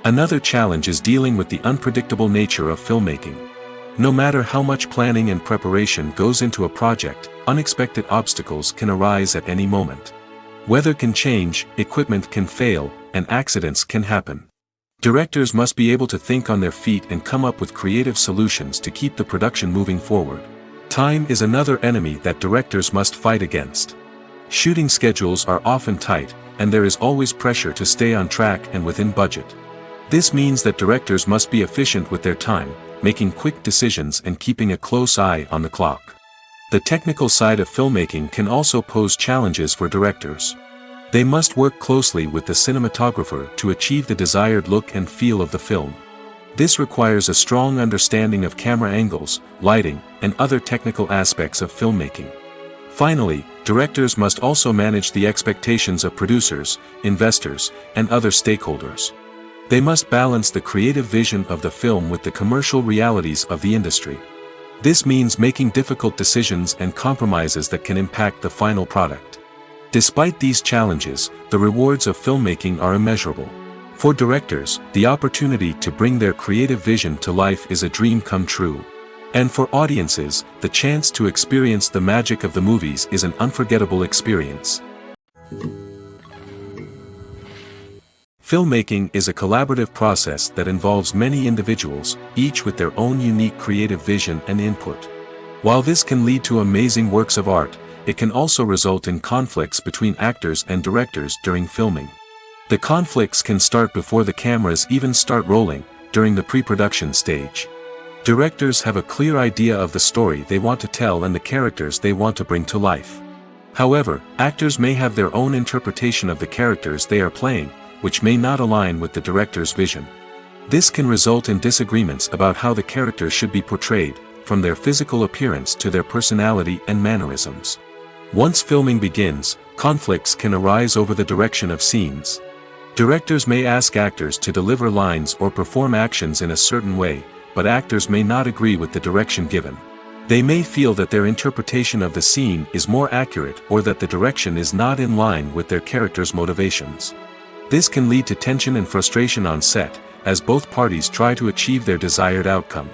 Another challenge is dealing with the unpredictable nature of filmmaking. No matter how much planning and preparation goes into a project, unexpected obstacles can arise at any moment. Weather can change, equipment can fail, and accidents can happen. Directors must be able to think on their feet and come up with creative solutions to keep the production moving forward. Time is another enemy that directors must fight against. Shooting schedules are often tight, and there is always pressure to stay on track and within budget. This means that directors must be efficient with their time, making quick decisions and keeping a close eye on the clock. The technical side of filmmaking can also pose challenges for directors. They must work closely with the cinematographer to achieve the desired look and feel of the film. This requires a strong understanding of camera angles, lighting, and other technical aspects of filmmaking. Finally, directors must also manage the expectations of producers, investors, and other stakeholders. They must balance the creative vision of the film with the commercial realities of the industry. This means making difficult decisions and compromises that can impact the final product. Despite these challenges, the rewards of filmmaking are immeasurable. For directors, the opportunity to bring their creative vision to life is a dream come true. And for audiences, the chance to experience the magic of the movies is an unforgettable experience. Filmmaking is a collaborative process that involves many individuals, each with their own unique creative vision and input. While this can lead to amazing works of art, it can also result in conflicts between actors and directors during filming. The conflicts can start before the cameras even start rolling, during the pre-production stage. Directors have a clear idea of the story they want to tell and the characters they want to bring to life. However, actors may have their own interpretation of the characters they are playing, which may not align with the director's vision. This can result in disagreements about how the characters should be portrayed, from their physical appearance to their personality and mannerisms. Once filming begins, conflicts can arise over the direction of scenes. Directors may ask actors to deliver lines or perform actions in a certain way, but actors may not agree with the direction given. They may feel that their interpretation of the scene is more accurate or that the direction is not in line with their character's motivations. This can lead to tension and frustration on set, as both parties try to achieve their desired outcome.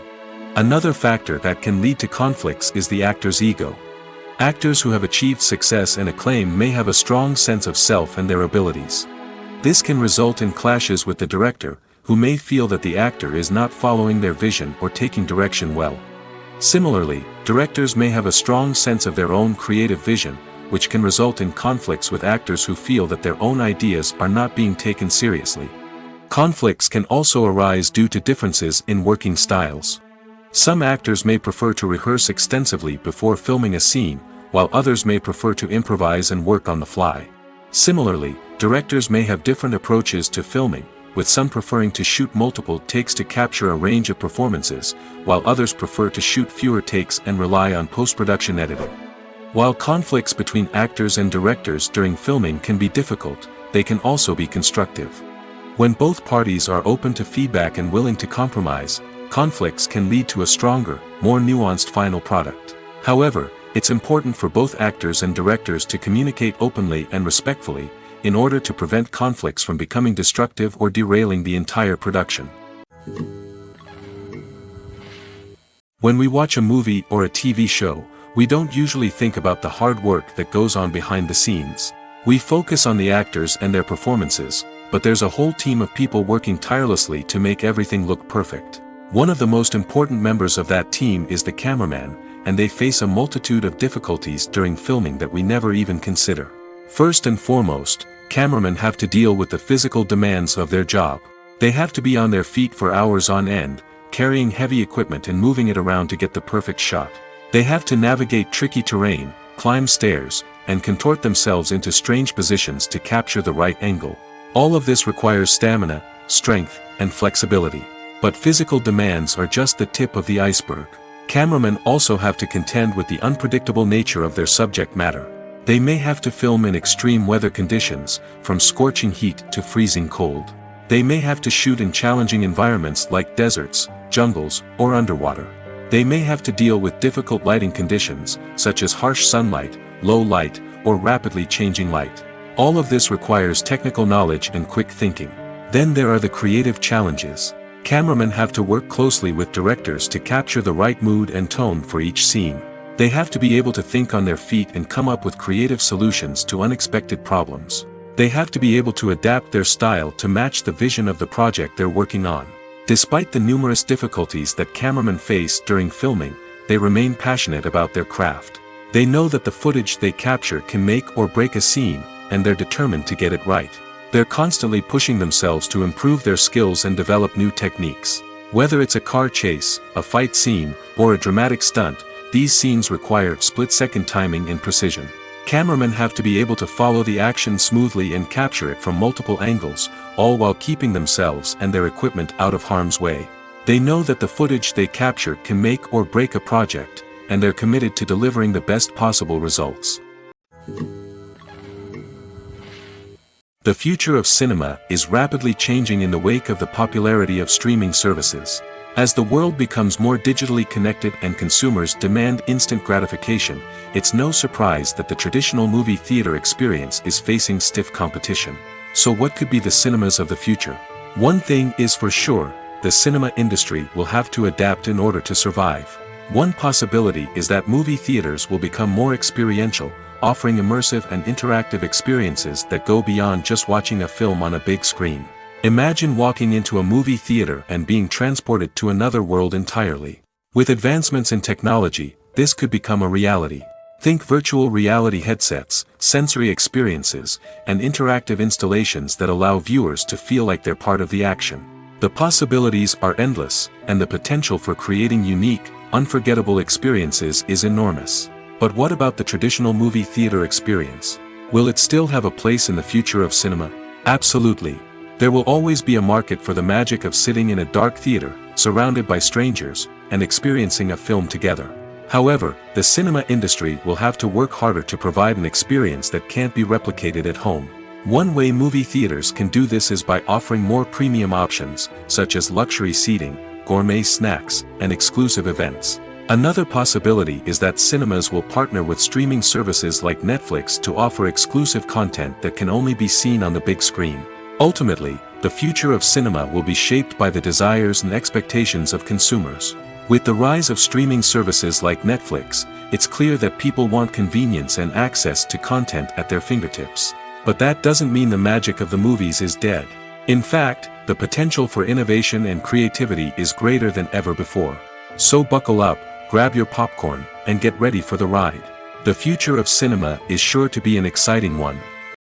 Another factor that can lead to conflicts is the actor's ego. Actors who have achieved success and acclaim may have a strong sense of self and their abilities. This can result in clashes with the director, who may feel that the actor is not following their vision or taking direction well. Similarly, directors may have a strong sense of their own creative vision, which can result in conflicts with actors who feel that their own ideas are not being taken seriously. Conflicts can also arise due to differences in working styles. Some actors may prefer to rehearse extensively before filming a scene, while others may prefer to improvise and work on the fly. Similarly, directors may have different approaches to filming, with some preferring to shoot multiple takes to capture a range of performances, while others prefer to shoot fewer takes and rely on post-production editing. While conflicts between actors and directors during filming can be difficult, they can also be constructive. When both parties are open to feedback and willing to compromise, conflicts can lead to a stronger, more nuanced final product. However, it's important for both actors and directors to communicate openly and respectfully, in order to prevent conflicts from becoming destructive or derailing the entire production. When we watch a movie or a TV show, we don't usually think about the hard work that goes on behind the scenes. We focus on the actors and their performances, but there's a whole team of people working tirelessly to make everything look perfect. One of the most important members of that team is the cameraman, and they face a multitude of difficulties during filming that we never even consider. First and foremost, cameramen have to deal with the physical demands of their job. They have to be on their feet for hours on end, carrying heavy equipment and moving it around to get the perfect shot. They have to navigate tricky terrain, climb stairs, and contort themselves into strange positions to capture the right angle. All of this requires stamina, strength, and flexibility. But physical demands are just the tip of the iceberg. Cameramen also have to contend with the unpredictable nature of their subject matter. They may have to film in extreme weather conditions, from scorching heat to freezing cold. They may have to shoot in challenging environments like deserts, jungles, or underwater. They may have to deal with difficult lighting conditions, such as harsh sunlight, low light, or rapidly changing light. All of this requires technical knowledge and quick thinking. Then there are the creative challenges. Cameramen have to work closely with directors to capture the right mood and tone for each scene. They have to be able to think on their feet and come up with creative solutions to unexpected problems. They have to be able to adapt their style to match the vision of the project they're working on. Despite the numerous difficulties that cameramen face during filming, they remain passionate about their craft. They know that the footage they capture can make or break a scene, and they're determined to get it right. They're constantly pushing themselves to improve their skills and develop new techniques. Whether it's a car chase, a fight scene, or a dramatic stunt, these scenes require split-second timing and precision. Cameramen have to be able to follow the action smoothly and capture it from multiple angles, all while keeping themselves and their equipment out of harm's way. They know that the footage they capture can make or break a project, and they're committed to delivering the best possible results. The future of cinema is rapidly changing in the wake of the popularity of streaming services. As the world becomes more digitally connected and consumers demand instant gratification, it's no surprise that the traditional movie theater experience is facing stiff competition. So what could be the cinemas of the future? One thing is for sure, the cinema industry will have to adapt in order to survive. One possibility is that movie theaters will become more experiential, offering immersive and interactive experiences that go beyond just watching a film on a big screen. Imagine walking into a movie theater and being transported to another world entirely. With advancements in technology, this could become a reality. Think virtual reality headsets, sensory experiences, and interactive installations that allow viewers to feel like they're part of the action. The possibilities are endless, and the potential for creating unique, unforgettable experiences is enormous. But what about the traditional movie theater experience? Will it still have a place in the future of cinema? Absolutely. There will always be a market for the magic of sitting in a dark theater, surrounded by strangers, and experiencing a film together. However, the cinema industry will have to work harder to provide an experience that can't be replicated at home. One way movie theaters can do this is by offering more premium options, such as luxury seating, gourmet snacks, and exclusive events. Another possibility is that cinemas will partner with streaming services like Netflix to offer exclusive content that can only be seen on the big screen. Ultimately, the future of cinema will be shaped by the desires and expectations of consumers. With the rise of streaming services like Netflix, it's clear that people want convenience and access to content at their fingertips. But that doesn't mean the magic of the movies is dead. In fact, the potential for innovation and creativity is greater than ever before. So buckle up, grab your popcorn, and get ready for the ride. The future of cinema is sure to be an exciting one.